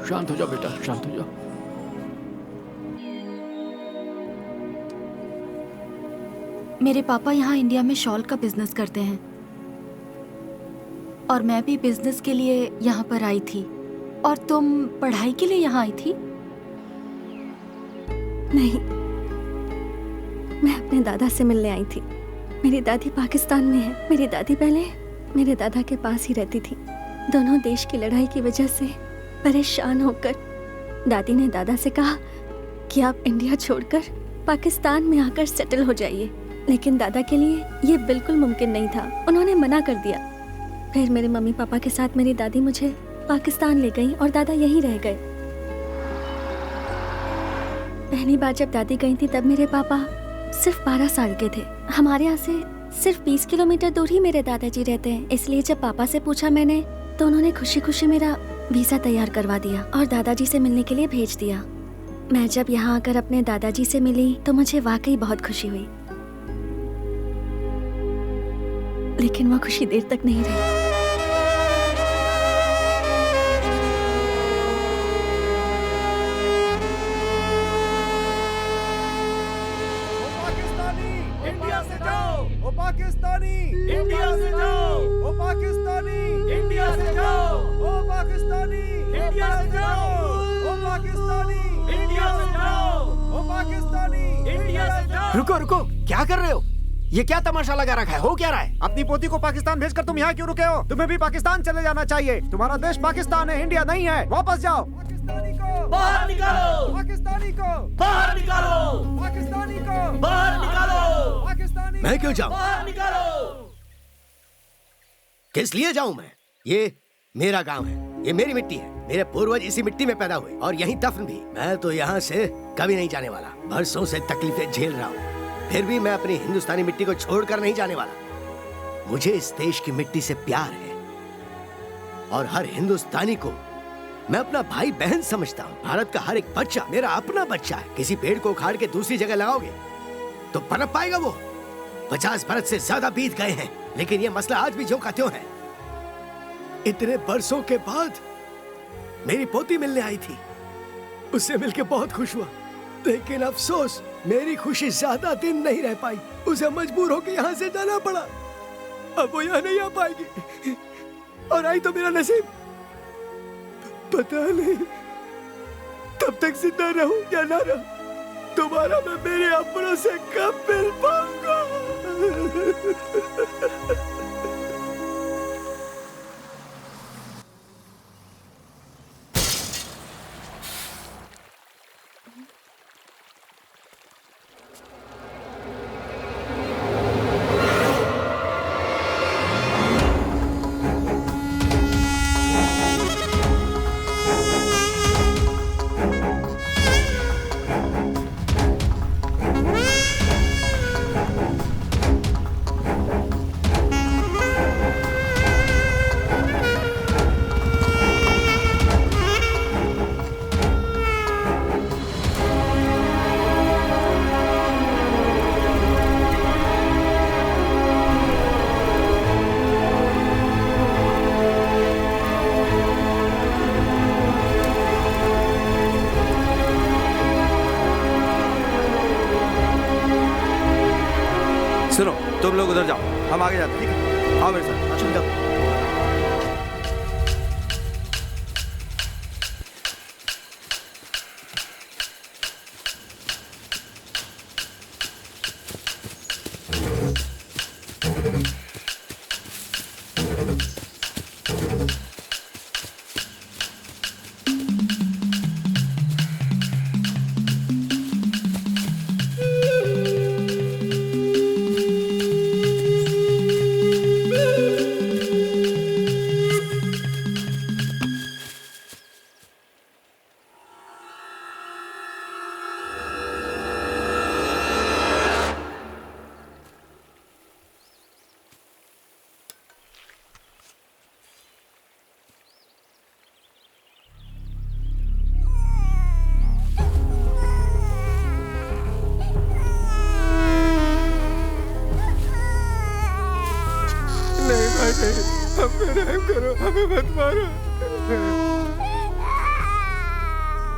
शांत हो जाओ बेटा, शांत हो जाओ। मेरे पापा यहाँ इंडिया में शॉल का बिजनेस करते हैं और मैं भी बिजनेस के लिए यहाँ पर आई थी। और तुम पढ़ाई के लिए यहाँ आई थी? नहीं, मैं अपने दादा से मिलने आई थी। मेरी दादी पाकिस्तान में है। मेरी दादी पहले मेरे दादा के पास ही रहती थी। दोनों देश की लड़ाई की वजह से परेशान होकर दादी ने दादा से कहा कि आप इंडिया छोड़कर पाकिस्तान में आकर सेटल हो जाइए। लेकिन दादा के लिए ये बिल्कुल मुमकिन नहीं था। उन्होंने मना कर दिया। फिर मेरे मम्मी पापा के साथ मेरी दादी मुझे पाकिस्तान ले गई और दादा यहीं रह गए। पहली बार जब दादी गई थी तब मेरे पापा सिर्फ 12 साल के थे। हमारे यहाँ से सिर्फ 20 किलोमीटर दूर ही मेरे दादाजी रहते हैं। इसलिए जब पापा से पूछा मैंने तो उन्होंने खुशी खुशी मेरा वीजा तैयार करवा दिया और दादाजी से मिलने के लिए भेज दिया। मैं जब यहाँ आकर अपने दादाजी से मिली तो मुझे वाकई बहुत खुशी हुई। लेकिन वो खुशी देर तक नहीं रही। इंडिया से जाओ, ओ पाकिस्तानी इंडिया से जाओ, ओ पाकिस्तानी इंडिया से जाओ, ओ पाकिस्तानी इंडिया से जाओ, ओ पाकिस्तानी इंडिया से जाओ, ओ पाकिस्तानी इंडिया से जाओ। रुको रुको, क्या कर रहे हो? ये क्या तमाशा लगा रखा है? हो क्या रहा है? अपनी पोती को पाकिस्तान भेजकर तुम यहाँ क्यों रुके हो? तुम्हें भी पाकिस्तान चले जाना चाहिए। तुम्हारा देश पाकिस्तान है, इंडिया नहीं है। वापस जाओ। पाकिस्तानी को बाहर निकालो, पाकिस्तानी को बाहर निकालो, पाकिस्तानी को बाहर निकालो, पाकिस्तानी। मैं क्यों जाऊं? बाहर निकालो। किस लिए जाऊं मैं? ये मेरा गांव है, ये मेरी मिट्टी है। मेरे पूर्वज इसी मिट्टी में पैदा हुए और यहीं दफन भी। मैं तो यहाँ से कभी नहीं जाने वाला। बरसों से तकलीफें झेल रहा हूँ, फिर भी मैं अपनी हिंदुस्तानी मिट्टी को छोड़कर नहीं जाने वाला। मुझे इस देश की मिट्टी से प्यार है और हर हिंदुस्तानी को मैं अपना भाई बहन समझता हूँ। भारत का हर एक बच्चा मेरा अपना बच्चा है। किसी पेड़ को उखाड़ के दूसरी जगह लगाओगे तो पनप पाएगा वो? 50 बरस से ज्यादा बीत गए हैं, लेकिन ये मसला आज भी ज्यों का त्यों है। इतने बरसों के बाद मेरी पोती मिलने आई थी, उससे मिलके बहुत खुश हुआ। लेकिन अफसोस, मेरी खुशी ज्यादा दिन नहीं रह पाई। उसे मजबूर होकर यहाँ से जाना पड़ा। अब वो यहाँ नहीं आ पाएगी और आई तो मेरा नसीब। पता नहीं तब तक जिंदा रहूं या ना रहूं। दोबारा मैं मेरे अपनों से कब मिल पाऊंगा? सुनो, तुम लोग उधर जाओ, हम आगे जाते हैं। ठीक है, आओ मेरे साथ। चल जाओ।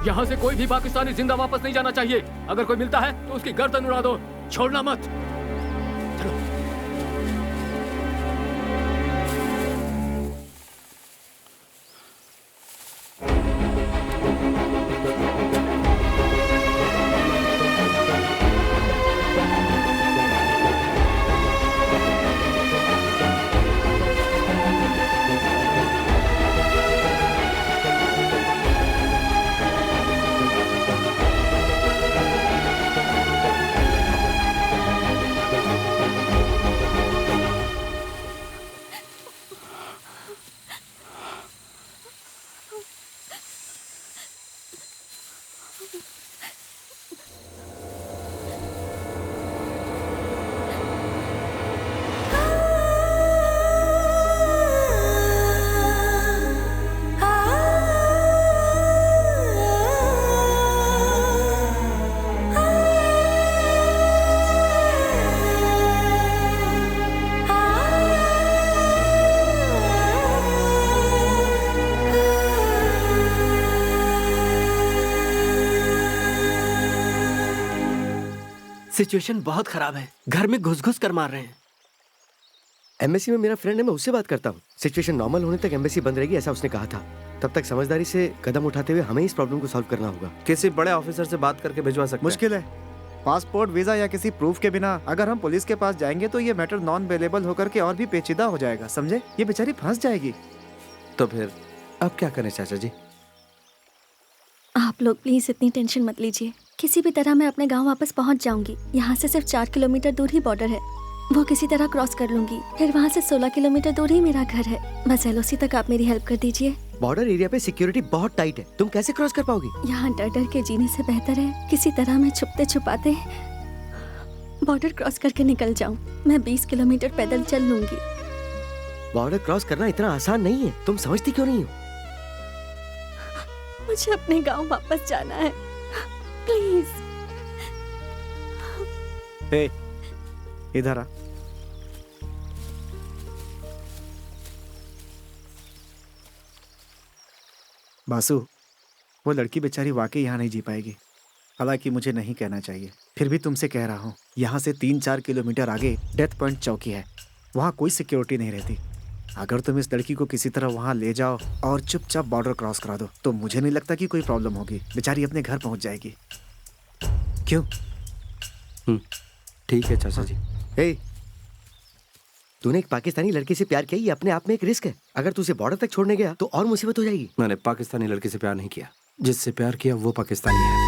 यहाँ से कोई भी पाकिस्तानी जिंदा वापस नहीं जाना चाहिए। अगर कोई मिलता है तो उसकी गर्दन उड़ा दो, छोड़ना मत। सिचुएशन बहुत खराब है, घर में घुस घुस कर मार रहे हैं। एम्बेसी में मेरा फ्रेंड है, मैं उससे बात करता हूँ। सिचुएशन नॉर्मल होने तक एम्बेसी बंद रहेगी, ऐसा उसने कहा था। तब तक समझदारी से कदम उठाते हुए हमें इस प्रॉब्लम को सॉल्व करना होगा। किसी बड़े ऑफिसर से बात करके भिजवा सकते हैं। मुश्किल है। पासपोर्ट, वीजा या किसी प्रूफ के बिना अगर हम पुलिस के पास जाएंगे तो ये मैटर नॉन अवेलेबल होकर के और भी पेचीदा हो जाएगा, समझे? ये बेचारी फंस जाएगी। तो फिर अब क्या करें चाचा जी? आप लोग प्लीज इतनी टेंशन मत लीजिए। किसी भी तरह मैं अपने गांव वापस पहुंच जाऊंगी। यहाँ से सिर्फ 4 किलोमीटर दूर ही बॉर्डर है, वो किसी तरह क्रॉस कर लूंगी। फिर वहाँ से 16 किलोमीटर दूर ही मेरा घर है। बस एलओसी तक आप मेरी हेल्प कर दीजिए। बॉर्डर एरिया पे सिक्योरिटी बहुत टाइट है, तुम कैसे क्रॉस कर पाओगी? यहाँ डर डर के जीने से बेहतर है किसी तरह मैं छुपते छुपाते बॉर्डर क्रॉस करके निकल जाऊँ। मैं 20 किलोमीटर पैदल चल लूंगी। बॉर्डर क्रॉस करना इतना आसान नहीं है, तुम समझती क्यों नहीं हो? मुझे अपने गांव वापस जाना है, प्लीज। इधर आ। बासु, वो लड़की बेचारी वाकई यहाँ नहीं जी पाएगी। हालांकि मुझे नहीं कहना चाहिए, फिर भी तुमसे कह रहा हूँ। यहाँ से 3-4 किलोमीटर आगे डेथ पॉइंट चौकी है, वहाँ कोई सिक्योरिटी नहीं रहती। अगर तुम इस लड़की को किसी तरह वहाँ ले जाओ और चुपचाप बॉर्डर क्रॉस करा दो तो मुझे नहीं लगता कि कोई प्रॉब्लम होगी। बेचारी अपने घर पहुँच जाएगी। क्यों? ठीक है चाचा जी। तूने एक पाकिस्तानी लड़की से प्यार किया, ये अपने आप में एक रिस्क है। अगर तू उसे बॉर्डर तक छोड़ने गया तो और मुसीबत हो जाएगी। मैंने पाकिस्तानी लड़की से प्यार नहीं किया, जिससे प्यार किया वो पाकिस्तानी है।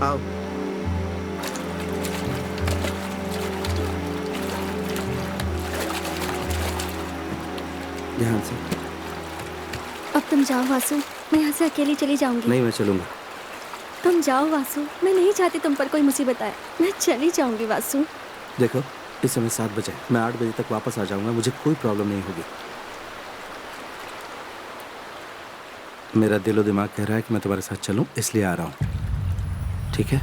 आओ। ध्यान से। अब तुम जाओ वासु, मैं यहाँ से अकेली चली जाऊंगी। नहीं, मैं चलूंगा। तुम जाओ वासु, मैं नहीं चाहती तुम पर कोई मुसीबत आए। मैं चली जाऊंगी वासु। देखो, इस समय 7 बजे, मैं 8 बजे तक वापस आ जाऊंगा, मुझे कोई प्रॉब्लम नहीं होगी। मेरा दिलो दिमाग कह रहा है कि मैं तुम्हारे साथ चलूं, इसलिए आ रहा हूं। ठीक है?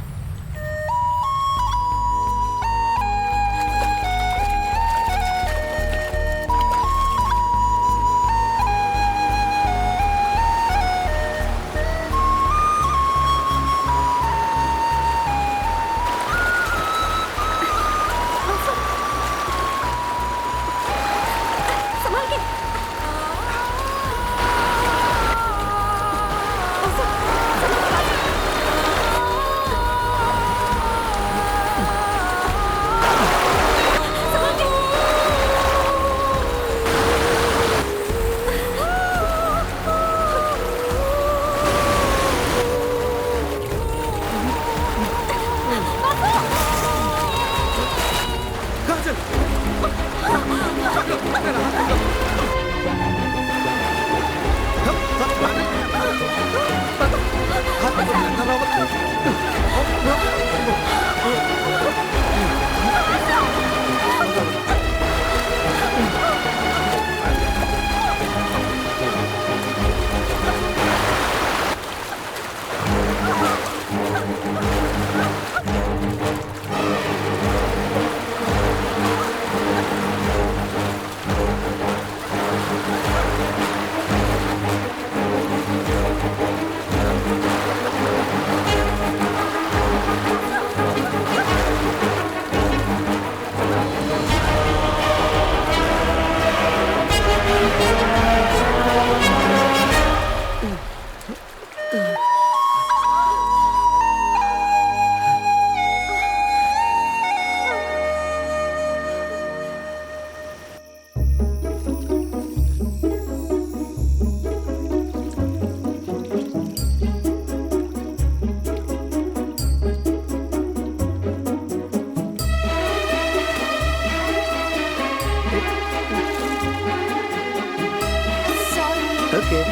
ओके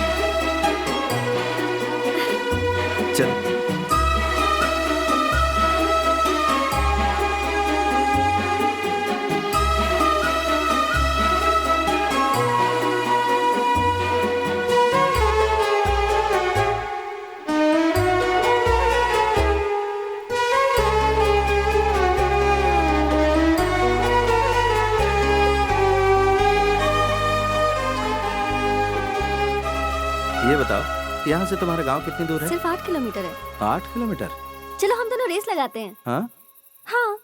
चल। ये बताओ, यहाँ से तुम्हारा गांव कितनी दूर है? सिर्फ 8 किलोमीटर है। 8 किलोमीटर? चलो हम दोनों रेस लगाते हैं। हाँ हाँ,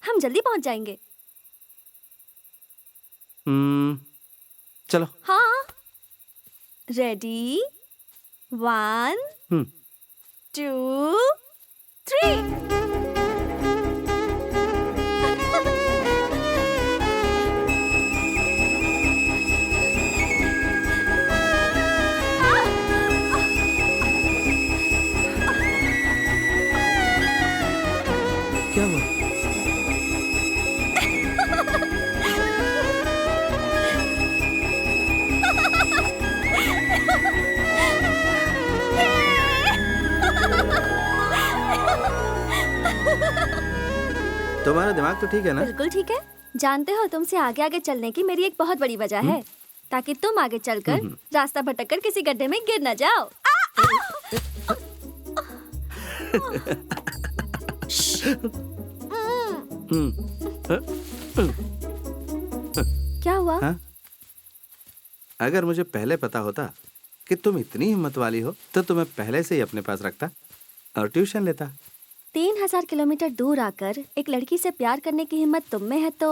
हम जल्दी पहुंच जाएंगे। चलो। हाँ, रेडी 1 2 3। क्या हुआ? तुम्हारा दिमाग तो ठीक है ना? बिल्कुल ठीक है। जानते हो, तुमसे आगे आगे चलने की मेरी एक बहुत बड़ी वजह है, ताकि तुम आगे चलकर रास्ता भटककर किसी गड्ढे में गिर न जाओ। क्या हुआ? हाँ? अगर मुझे पहले पता होता कि तुम इतनी हिम्मत वाली हो तो तुम्हें पहले से ही अपने पास रखता और ट्यूशन लेता। 3000 किलोमीटर दूर आकर एक लड़की से प्यार करने की हिम्मत तुम में है तो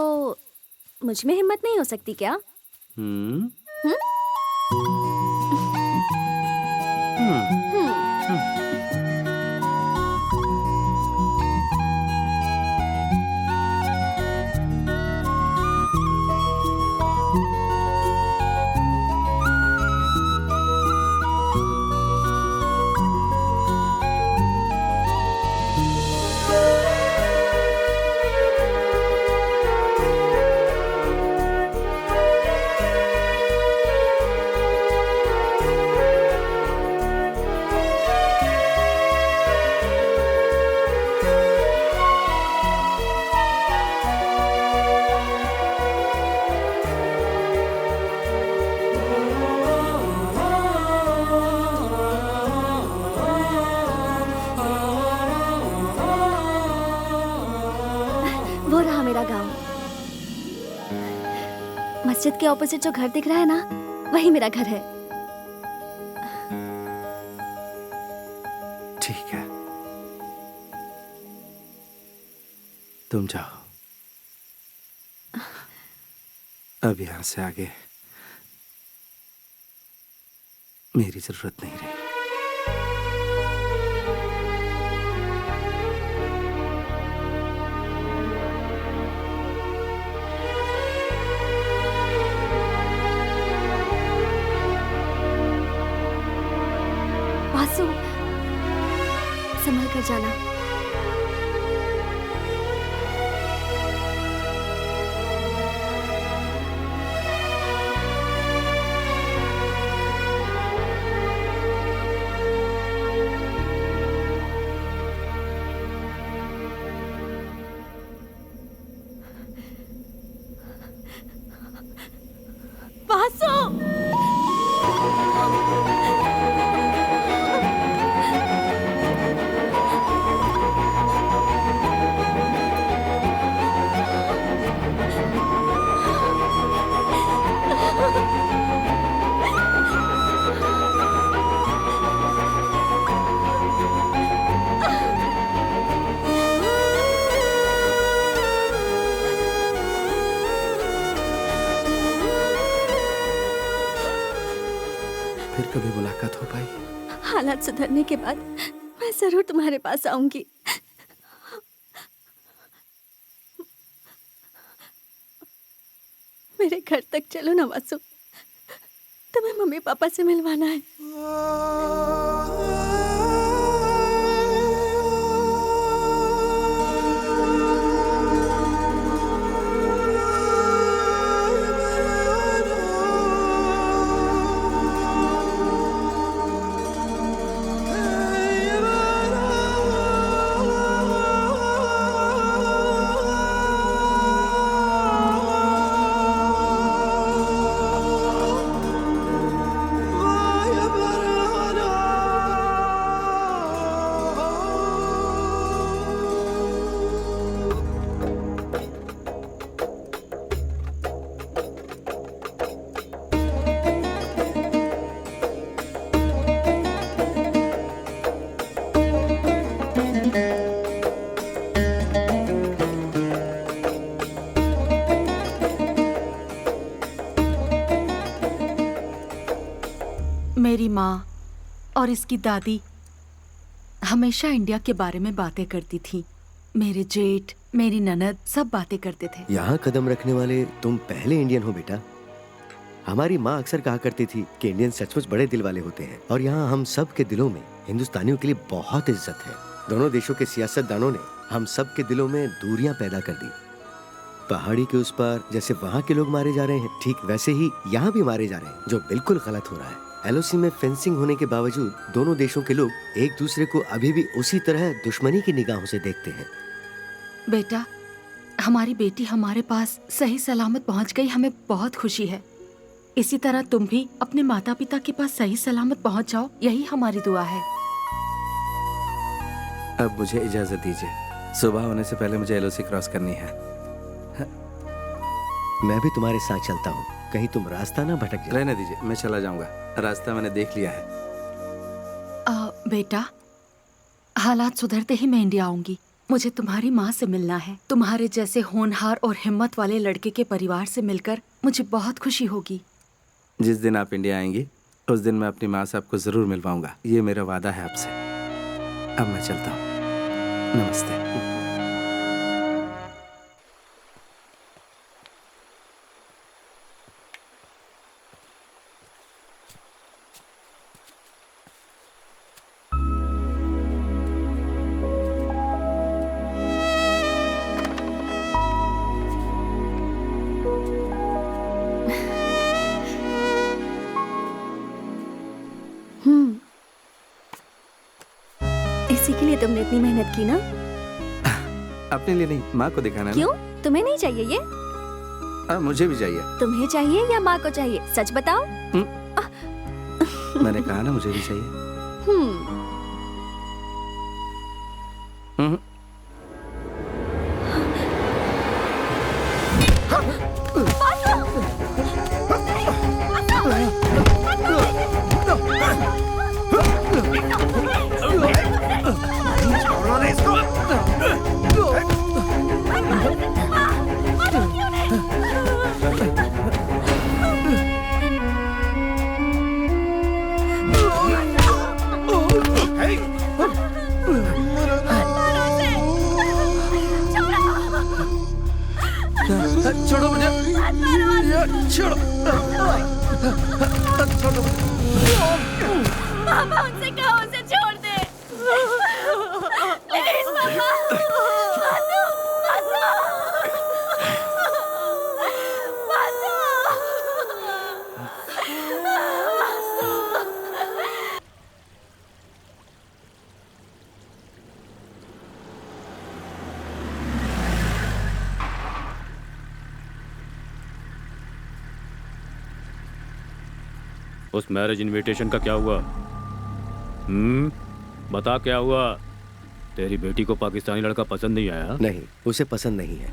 मुझ में हिम्मत नहीं हो सकती क्या? वो रहा मेरा गांव। मस्जिद के ऑपोजिट जो घर दिख रहा है ना, वही मेरा घर है। ठीक है, तुम जाओ। अब यहाँ से आगे मेरी जरूरत नहीं रही। वासु, संभल कर जाना। वासु! फिर कभी मुलाकात हो पाई? हालात सुधरने के बाद मैं जरूर तुम्हारे पास आऊंगी। मेरे घर तक चलो ना वासु, तुम्हें मम्मी पापा से मिलवाना है। मेरी माँ और इसकी दादी हमेशा इंडिया के बारे में बातें करती थी। मेरे जेठ, मेरी ननद सब बातें करते थे। यहाँ कदम रखने वाले तुम पहले इंडियन हो बेटा। हमारी माँ अक्सर कहा करती थी कि इंडियन सचमुच बड़े दिल वाले होते हैं और यहाँ हम सब के दिलों में हिंदुस्तानियों के लिए बहुत इज्जत है। दोनों देशों के सियासतदानों ने हम सब के दिलों में दूरियां पैदा कर दी। पहाड़ी के उस पार जैसे वहाँ के लोग मारे जा रहे हैं, ठीक वैसे ही यहाँ भी मारे जा रहे हैं, जो बिल्कुल गलत हो रहा है। एलओसी में फेंसिंग होने के बावजूद दोनों देशों के लोग एक दूसरे को अभी भी उसी तरह दुश्मनी की निगाहों से देखते हैं। बेटा, हमारी बेटी हमारे पास सही सलामत पहुंच गई, हमें बहुत खुशी है। इसी तरह तुम भी अपने माता पिता के पास सही सलामत पहुंच जाओ, यही हमारी दुआ है। अब मुझे इजाजत दीजिए, सुबह होने से पहले मुझे एलओसी क्रॉस करनी है। मैं भी तुम्हारे साथ चलता हूँ, कहीं तुम रास्ता ना भटक जाए। रहने दीजिए, मैं चला जाऊंगा, रास्ता मैंने देख लिया है। बेटा, हालात सुधरते ही मैं इंडिया आऊंगी। मुझे तुम्हारी माँ से मिलना है। तुम्हारे जैसे होनहार और हिम्मत वाले लड़के के परिवार से मिलकर मुझे बहुत खुशी होगी। जिस दिन आप इंडिया आएंगी उस दिन मैं अपनी माँ से आपको जरूर मिलवाऊंगा, ये मेरा वादा है आपसे। अब मैं चलता हूँ, नमस्ते। इसी के लिए तुमने इतनी मेहनत की ना? अपने लिए नहीं, माँ को दिखाना। क्यों? तुम्हें नहीं चाहिए ये? मुझे भी चाहिए। तुम्हें चाहिए या माँ को चाहिए? सच बताओ। मैंने कहा ना मुझे भी चाहिए। छोड़ो मुझे, छोड़ो, छोड़ो। मामा, उनसे कहो उसे छोड़ दे। प्लीज मामा। मासू, मासू। मासू। उस मैरिज इनविटेशन का क्या हुआ? बता क्या हुआ? तेरी बेटी को पाकिस्तानी लड़का पसंद नहीं आया? नहीं, उसे पसंद नहीं है।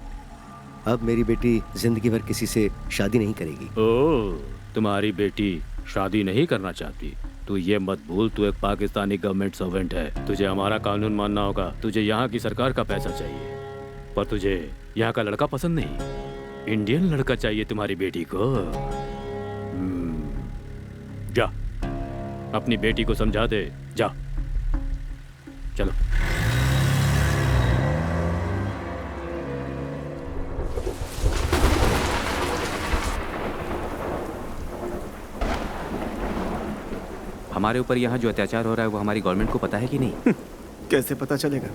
अब मेरी बेटी जिंदगी भर किसी से शादी नहीं करेगी। ओह, तुम्हारी बेटी शादी नहीं करना चाहती? तू ये मत भूल, तू एक पाकिस्तानी गवर्नमेंट सर्वेंट है। तुझे हमारा कानून मानना होगा। तुझे यहाँ की सरकार का पैसा चाहिए, पर तुझे यहाँ का लड़का पसंद नहीं। इंडियन लड़का चाहिए तुम्हारी बेटी को। जा, अपनी बेटी को समझा दे। जा, चलो। हमारे ऊपर यहाँ जो अत्याचार हो रहा है वो हमारी गवर्नमेंट को पता है कि नहीं? कैसे पता चलेगा?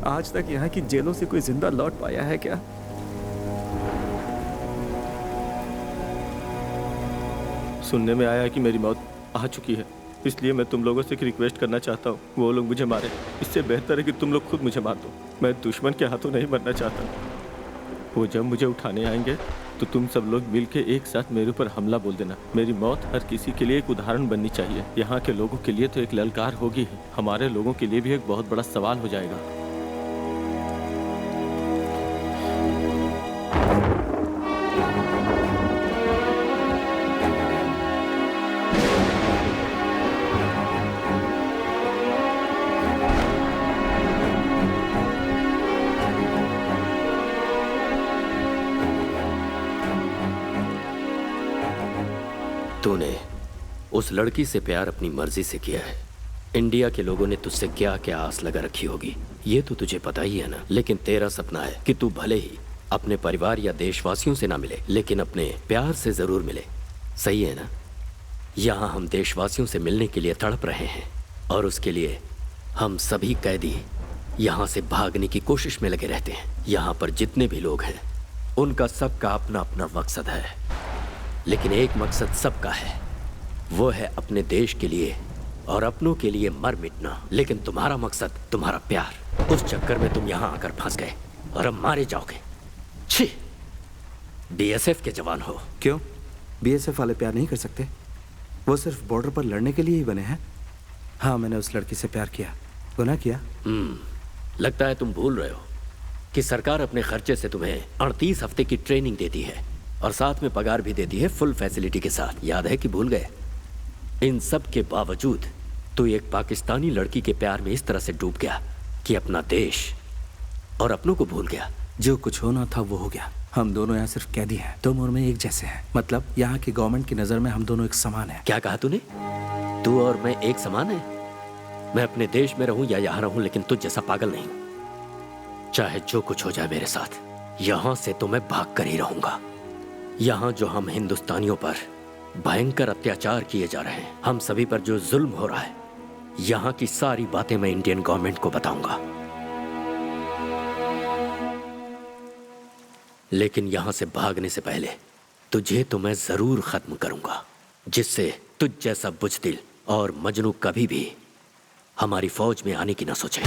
आज तक यहाँ की जेलों से कोई जिंदा लौट पाया है क्या? सुनने में आया है कि मेरी मौत आ चुकी है, इसलिए मैं तुम लोगों से एक रिक्वेस्ट करना चाहता हूँ। वो लोग मुझे मारे, इससे बेहतर है कि तुम लोग खुद मुझे मार दो। मैं दुश्मन के हाथों नहीं मरना चाहता। वो जब मुझे उठाने आएंगे तो तुम सब लोग मिल के एक साथ मेरे ऊपर हमला बोल देना। मेरी मौत हर किसी के लिए एक उदाहरण बननी चाहिए। यहाँ के लोगों के लिए तो एक ललकार होगी, हमारे लोगों के लिए भी एक बहुत बड़ा सवाल हो जाएगा। तूने उस लड़की से प्यार अपनी मर्जी से किया है। इंडिया के लोगों ने तुझसे क्या क्या आस लगा रखी होगी ये तो तुझे पता ही है ना। लेकिन तेरा सपना है कि तू भले ही अपने परिवार या देशवासियों से ना मिले, लेकिन अपने प्यार से जरूर मिले। सही है ना? यहाँ हम देशवासियों से मिलने के लिए तड़प रहे हैं और उसके लिए हम सभी कैदी यहाँ से भागने की कोशिश में लगे रहते हैं। यहाँ पर जितने भी लोग हैं उनका सबका अपना अपना मकसद है, लेकिन एक मकसद सबका है, वो है अपने देश के लिए और अपनों के लिए मर मिटना। लेकिन तुम्हारा मकसद, तुम्हारा प्यार, उस चक्कर में तुम यहाँ आकर फंस गए और अब मारे जाओगे। छी, बीएसएफ के जवान हो। क्यों? बीएसएफ वाले प्यार नहीं कर सकते? वो सिर्फ बॉर्डर पर लड़ने के लिए ही बने हैं। हाँ, मैंने उस लड़की से प्यार किया। गुनाह किया? लगता है तुम भूल रहे हो कि सरकार अपने खर्चे से तुम्हें 38 हफ्ते की ट्रेनिंग देती है और साथ में पगार भी देती है फुल फैसिलिटी के साथ। याद है कि भूल गए? इन सब के बावजूद तू एक पाकिस्तानी लड़की के प्यार में इस तरह से डूब गया कि अपना देश और अपनों को भूल गया। जो कुछ होना था वो हो गया। हम दोनों यहाँ सिर्फ कैदी हैं। तुम और मैं एक जैसे हैं। मतलब यहाँ की गवर्नमेंट की नजर में हम दोनों एक समान हैं। क्या कहा तूने? तू और मैं एक समान है? मैं अपने देश में रहूं या यहाँ रहूं, लेकिन तुझ जैसा पागल नहीं। चाहे जो कुछ हो जाए मेरे साथ, यहाँ से तो मैं भाग कर ही रहूंगा। यहाँ जो हम हिंदुस्तानियों पर भयंकर अत्याचार किए जा रहे हैं, हम सभी पर जो जुल्म हो रहा है, यहाँ की सारी बातें मैं इंडियन गवर्नमेंट को बताऊंगा। लेकिन यहाँ से भागने से पहले तुझे तो मैं जरूर खत्म करूंगा, जिससे तुझ जैसा बुज़दिल और मजनू कभी भी हमारी फौज में आने की ना सोचे।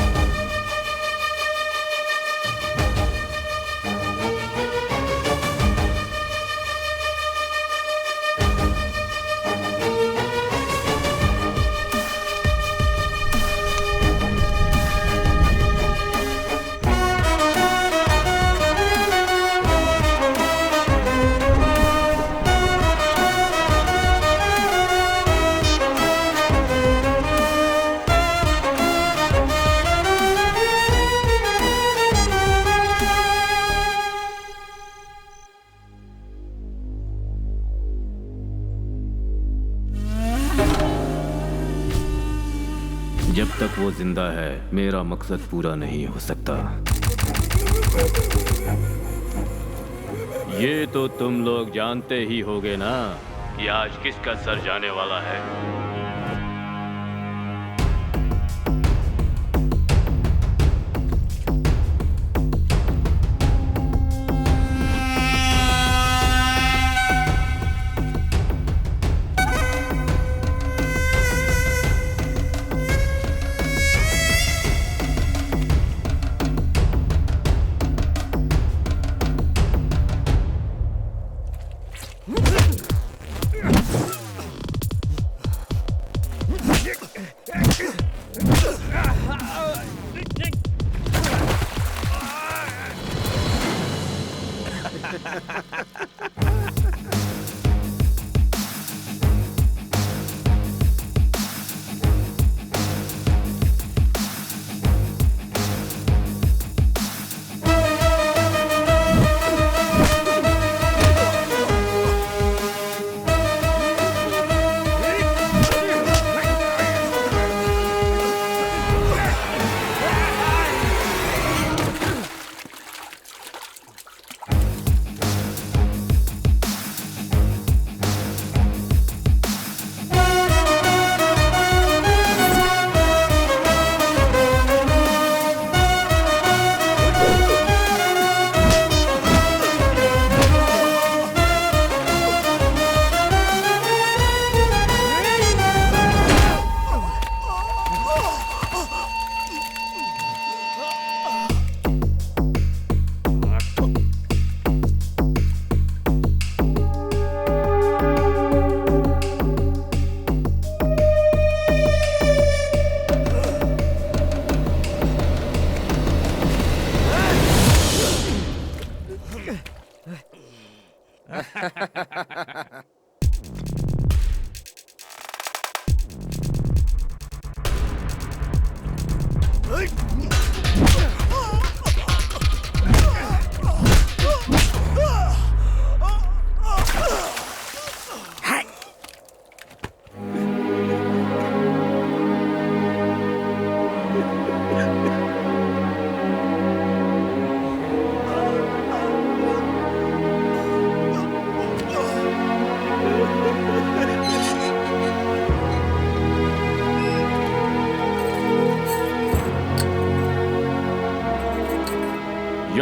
जब तक वो जिंदा है मेरा मकसद पूरा नहीं हो सकता। ये तो तुम लोग जानते ही होगे ना कि आज किसका सर जाने वाला है।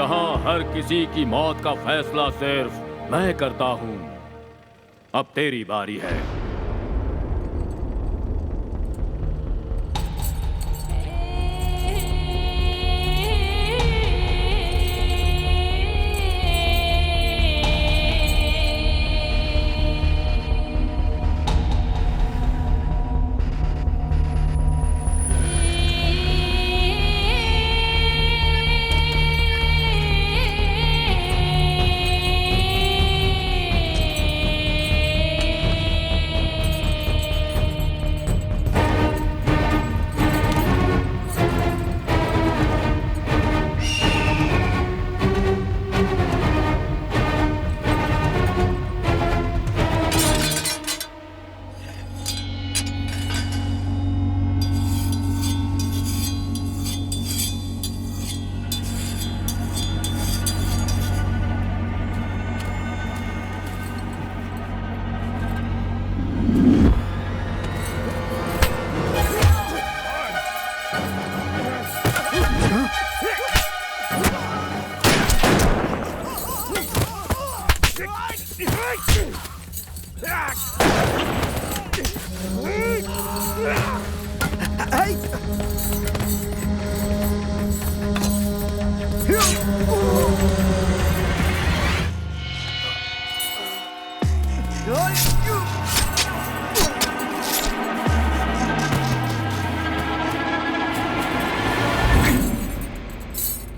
यहाँ हर किसी की मौत का फैसला सिर्फ मैं करता हूँ। अब तेरी बारी है।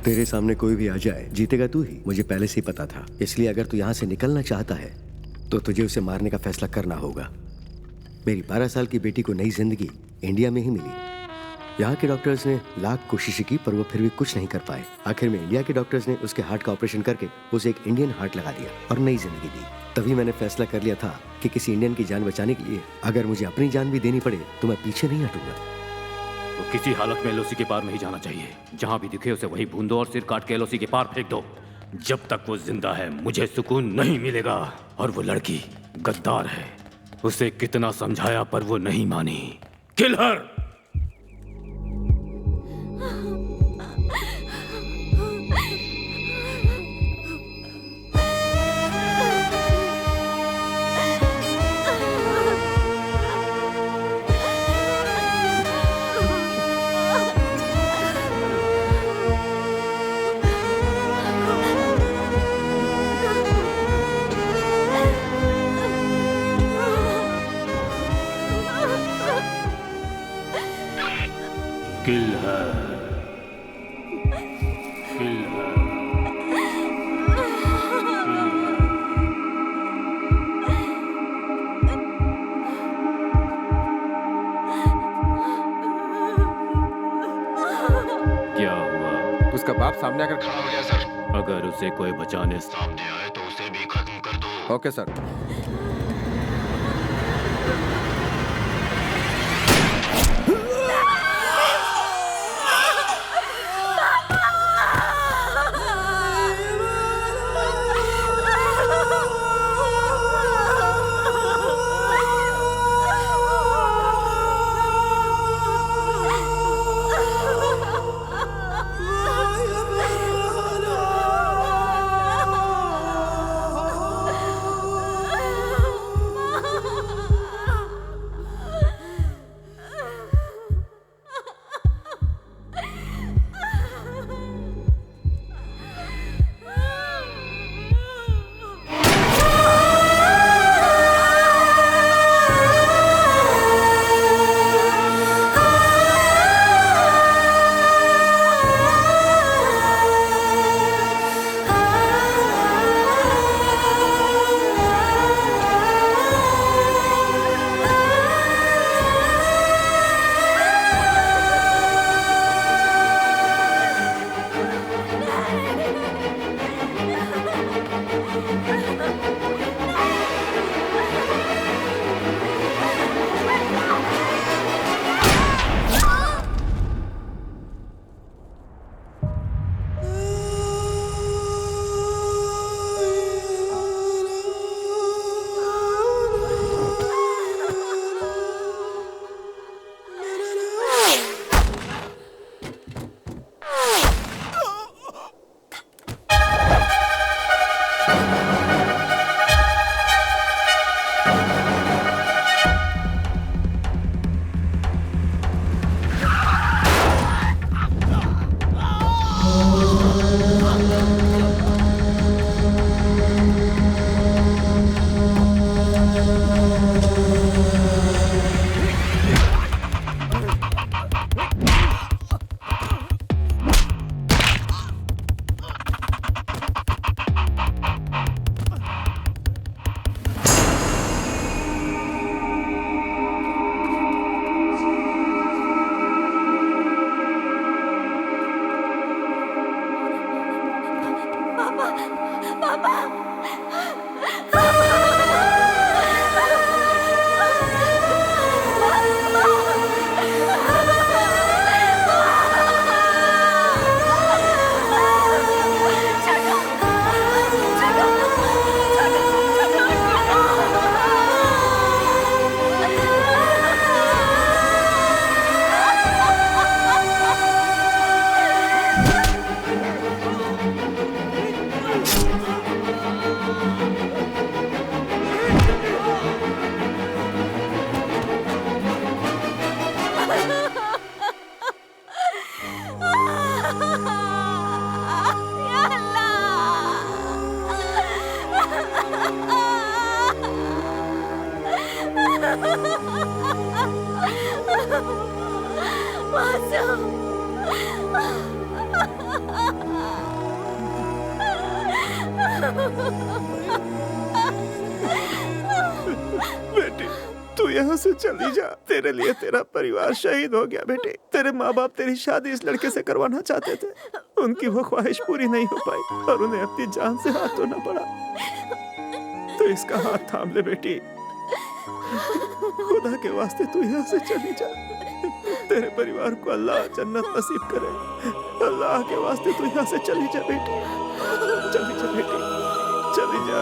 तेरे सामने कोई भी आ जाए, जीतेगा तू ही। मुझे पहले से ही पता था, इसलिए अगर तू यहाँ से निकलना चाहता है तो तुझे उसे मारने का फैसला करना होगा। मेरी 12 साल की बेटी को नई जिंदगी इंडिया में ही मिली। यहाँ के डॉक्टर्स ने लाख कोशिशें की पर वो फिर भी कुछ नहीं कर पाए। आखिर में इंडिया के डॉक्टर्स ने उसके हार्ट का ऑपरेशन करके उसे एक इंडियन हार्ट लगा दिया और नई जिंदगी दी। तभी मैंने फैसला कर लिया था कि किसी इंडियन की जान बचाने के लिए अगर मुझे अपनी जान भी देनी पड़े तो मैं पीछे नहीं हटूंगा। तो किसी हालत में एलओसी के पार नहीं जाना चाहिए। जहां भी दिखे उसे वहीं भून दो और सिर काट के एलओसी के पार फेंक दो। जब तक वो जिंदा है मुझे सुकून नहीं मिलेगा। और वो लड़की गद्दार है, उसे कितना समझाया पर वो नहीं मानी। किल हर। किल हर, किल हर, क्या हुआ? उसका बाप सामने आकर खड़ा हो गया सर। अगर उसे कोई बचाने सामने आए तो उसे भी खत्म कर दो। Okay sir. बेटी तू यहाँ से चली जा। तेरे लिए तेरा परिवार शहीद हो गया बेटी। तेरे माँ बाप तेरी शादी इस लड़के से करवाना चाहते थे, उनकी वो ख्वाहिश पूरी नहीं हो पाई और उन्हें अपनी जान से हाथ धोना पड़ा। तो इसका हाथ थाम ले बेटी। खुदा के वास्ते तू यहाँ से चली जा। तेरे परिवार को अल्लाह जन्नत नसीब करे। अल्लाह के वास्ते तू यहाँ से चली जा बेटी। चली जा बेटी, चली जा।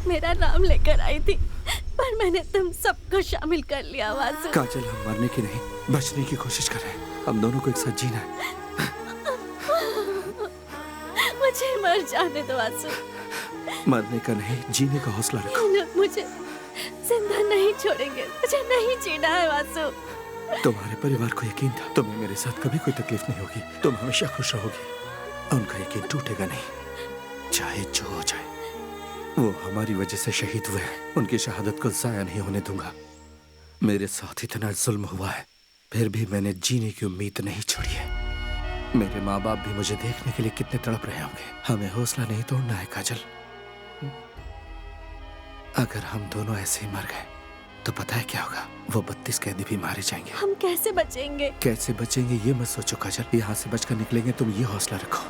मेरा नाम लेकर आई थी, पर मैंने तुम सबको शामिल कर लिया। वासु काजल, हम मरने की नहीं बचने की कोशिश कर रहे हैं। हम दोनों को एक साथ जीना है। मुझे मर जाने दो वासु। मरने का नहीं, जीने का हौसला रखो। मुझे जिंदा नहीं छोड़ेंगे, मुझे नहीं जीना है वासु। तुम्हारे परिवार को यकीन था तुम्हें मेरे साथ कभी कोई तकलीफ नहीं होगी, तुम हमेशा खुश रहोगी। उनका यकीन टूटेगा नहीं, चाहे जो हो जाए। वो हमारी वजह से शहीद हुए हैं, उनकी शहादत को जाया नहीं होने दूंगा। मेरे साथ इतना जुल्म हुआ है, फिर भी मैंने जीने की उम्मीद नहीं छोड़ी है। मेरे माँ बाप भी मुझे देखने के लिए कितने तड़प रहे होंगे। हमें हौसला नहीं तोड़ना है काजल। अगर हम दोनों ऐसे ही मर गए तो पता है क्या होगा? वो 32 कैदी भी मारे जाएंगे। हम कैसे बचेंगे? कैसे बचेंगे ये मत सोचो काजल। यहाँ से बचकर निकलेंगे, तुम ये हौसला रखो।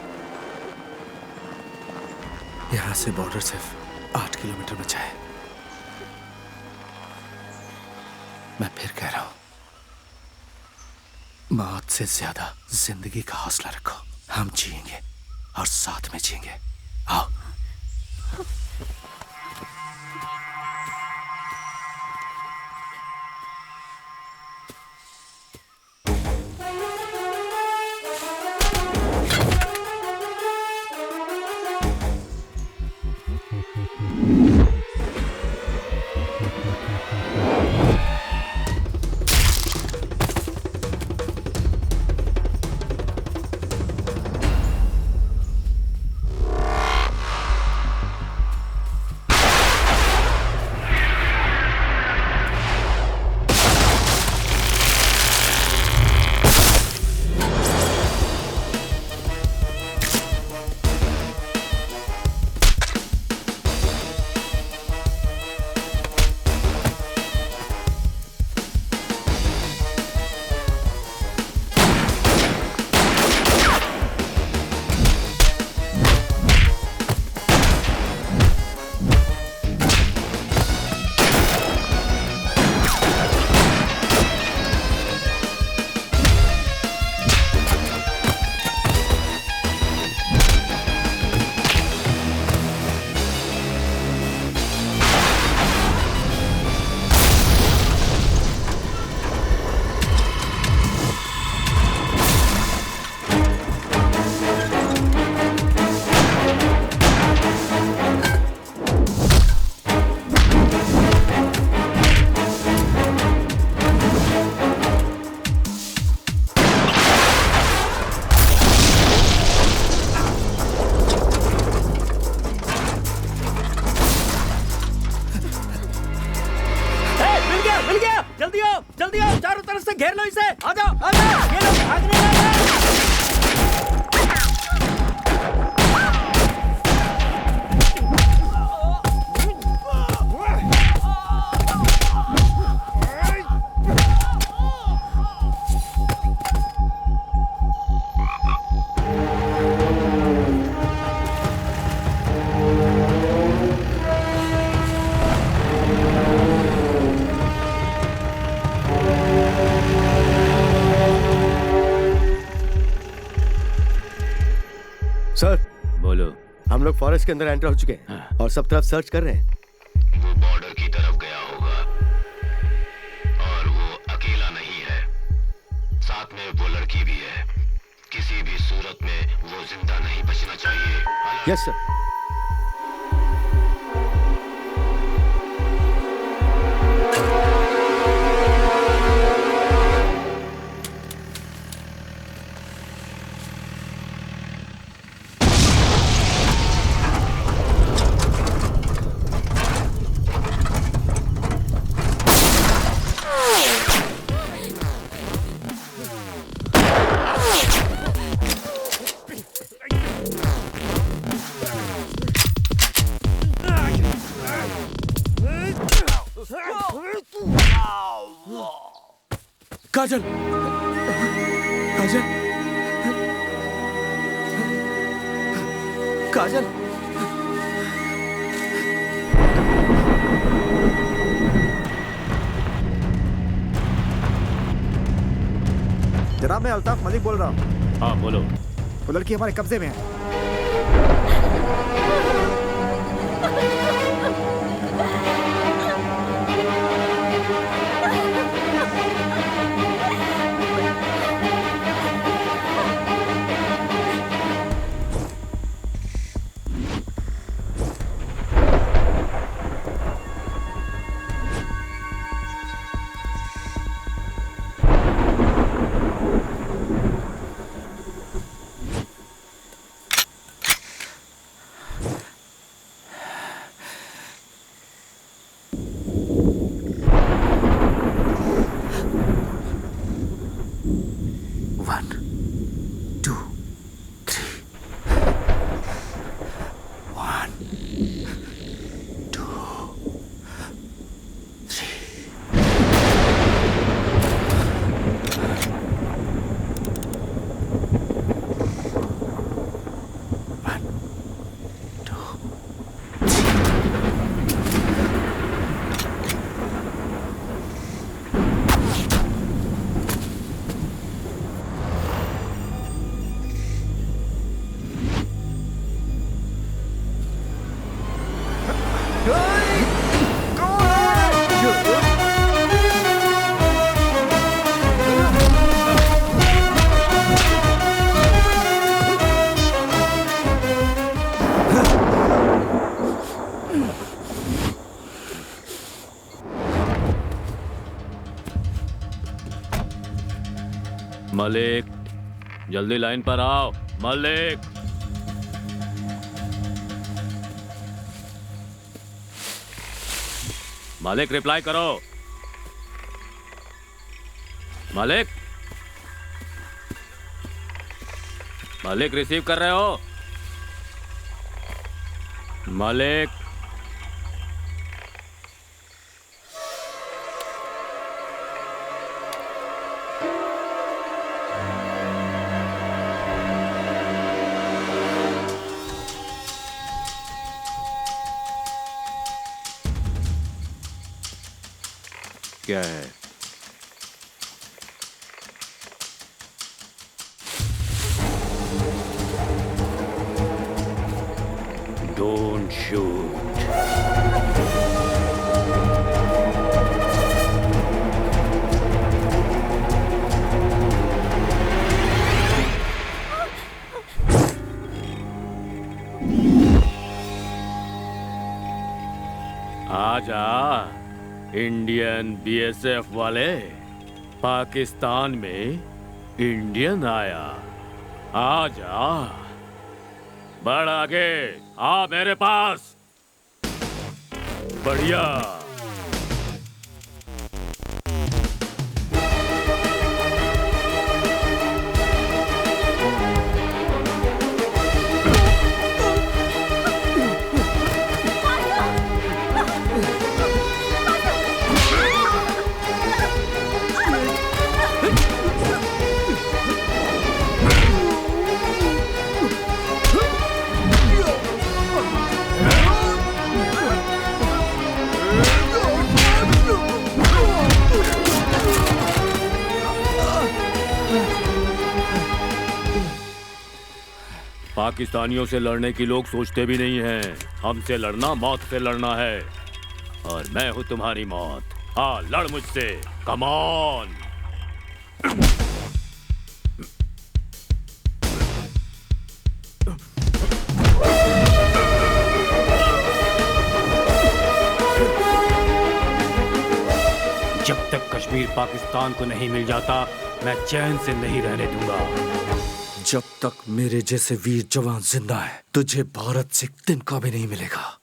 यहाँ से बॉर्डर सिर्फ 8 किलोमीटर बचा है। मैं फिर कह रहा हूं, मौत से ज्यादा जिंदगी का हौसला रखो। हम जिएंगे और साथ में जिएंगे। आओ। सर बोलो। हम लोग फॉरेस्ट के अंदर एंटर हो चुके हैं और सब तरफ सर्च कर रहे हैं। वो बॉर्डर की तरफ गया होगा और वो अकेला नहीं है, साथ में वो लड़की भी है। किसी भी सूरत में वो जिंदा नहीं बचना चाहिए। Yes sir. काजल, काजल, काजल। जनाब मैं अल्ताफ मलिक बोल रहा हूँ। हाँ बोलो। वो लड़की हमारे कब्जे में है। मलिक, जल्दी लाइन पर आओ। मलिक, मलिक रिप्लाई करो। मलिक, मलिक रिसीव कर रहे हो? मलिक, क्या है? Don't shoot. आजा इंडियन बीएसएफ वाले, पाकिस्तान में इंडियन आया। आजा, बढ़ आगे, आ मेरे पास। बढ़िया। पाकिस्तानियों से लड़ने की लोग सोचते भी नहीं हैं। हमसे लड़ना मौत से लड़ना है, और मैं हूँ तुम्हारी मौत। हाँ, लड़ मुझसे, कम ऑन। जब तक कश्मीर पाकिस्तान को नहीं मिल जाता, मैं चैन से नहीं रहने दूंगा। जब तक मेरे जैसे वीर जवान जिंदा है, तुझे भारत से एक दिन का भी नहीं मिलेगा।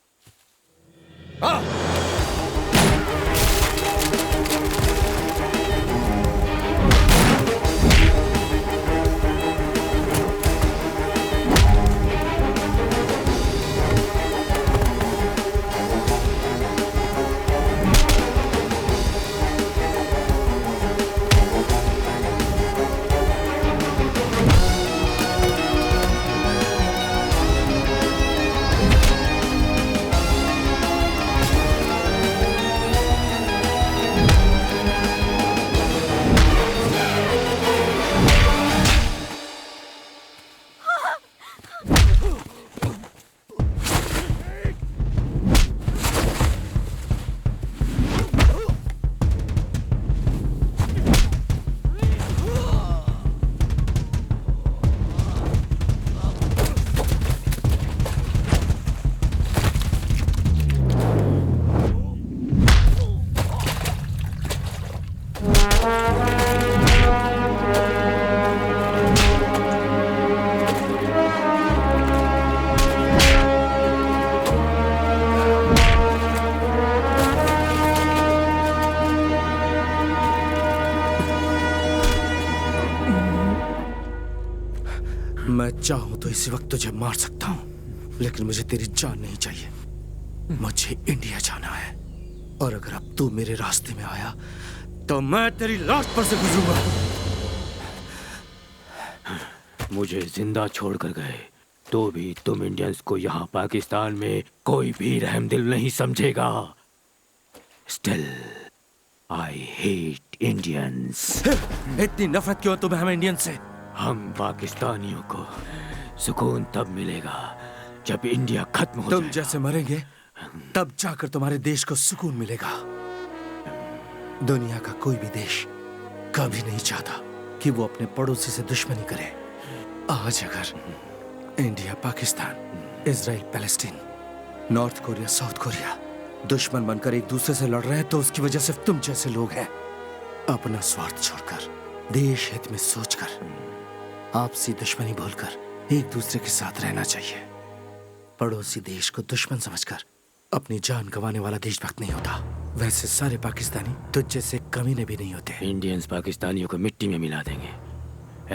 मैं चाहूं तो इसी वक्त तुझे मार सकता हूं, लेकिन मुझे तेरी जान नहीं चाहिए। मुझे इंडिया जाना है, और अगर अब तू मेरे रास्ते में आया तो मैं तेरी लाश पर से गुजरूंगा। मुझे जिंदा छोड़कर गए तो भी तुम इंडियंस को यहाँ पाकिस्तान में कोई भी रहमदिल नहीं समझेगा। Still I hate Indians. इतनी नफरत क्यों तुम्हें हम इंडियन से? हम पाकिस्तानियों को सुकून तब मिलेगा जब इंडिया खत्म हो तुम जैसे मरेंगे तब जाकर तुम्हारे देश को सुकून मिलेगा। दुनिया का कोई भी देश कभी नहीं चाहता कि वो अपने पड़ोसी से दुश्मनी करे। आज अगर India, Pakistan, Israel, Palestine, north Korea, south Korea दुश्मन बनकर एक दूसरे से लड़ रहे हैं तो उसकी वजह सिर्फ तुम जैसे लोग हैं। अपना स्वार्थ छोड़कर, देश हित में सोचकर, आपसी दुश्मनी भूलकर एक दूसरे के साथ रहना चाहिए। पड़ोसी देश को दुश्मन समझकर अपनी जान गंवाने वाला देशभक्त नहीं होता। वैसे सारे पाकिस्तानी तुझ जैसे कमीने भी नहीं होते। इंडियंस पाकिस्तानियों को मिट्टी में मिला देंगे,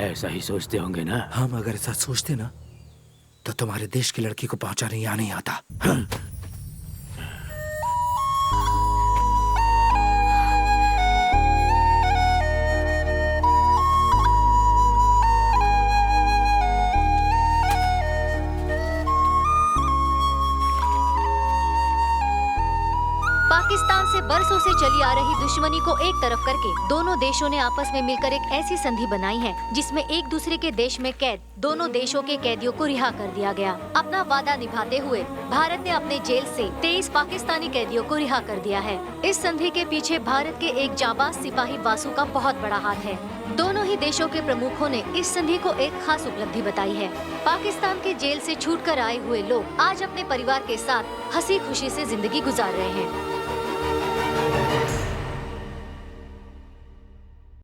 ऐसा ही सोचते होंगे ना? हम अगर ऐसा सोचते ना तो तुम्हारे देश की लड़की को पहुंचाने यहाँ नहीं आता। पाकिस्तान से बरसों से चली आ रही दुश्मनी को एक तरफ करके दोनों देशों ने आपस में मिलकर एक ऐसी संधि बनाई है जिसमें एक दूसरे के देश में कैद दोनों देशों के कैदियों को रिहा कर दिया गया। अपना वादा निभाते हुए भारत ने अपने जेल से 23 पाकिस्तानी कैदियों को रिहा कर दिया है। इस संधि के पीछे भारत के एक जाबाज सिपाही वासु का बहुत बड़ा हाथ है। दोनों ही देशों के प्रमुखों ने इस संधि को एक खास उपलब्धि बताई है। पाकिस्तान के जेल से छूटकर आए हुए लोग आज अपने परिवार के साथ हंसी खुशी से जिंदगी गुजार रहे हैं।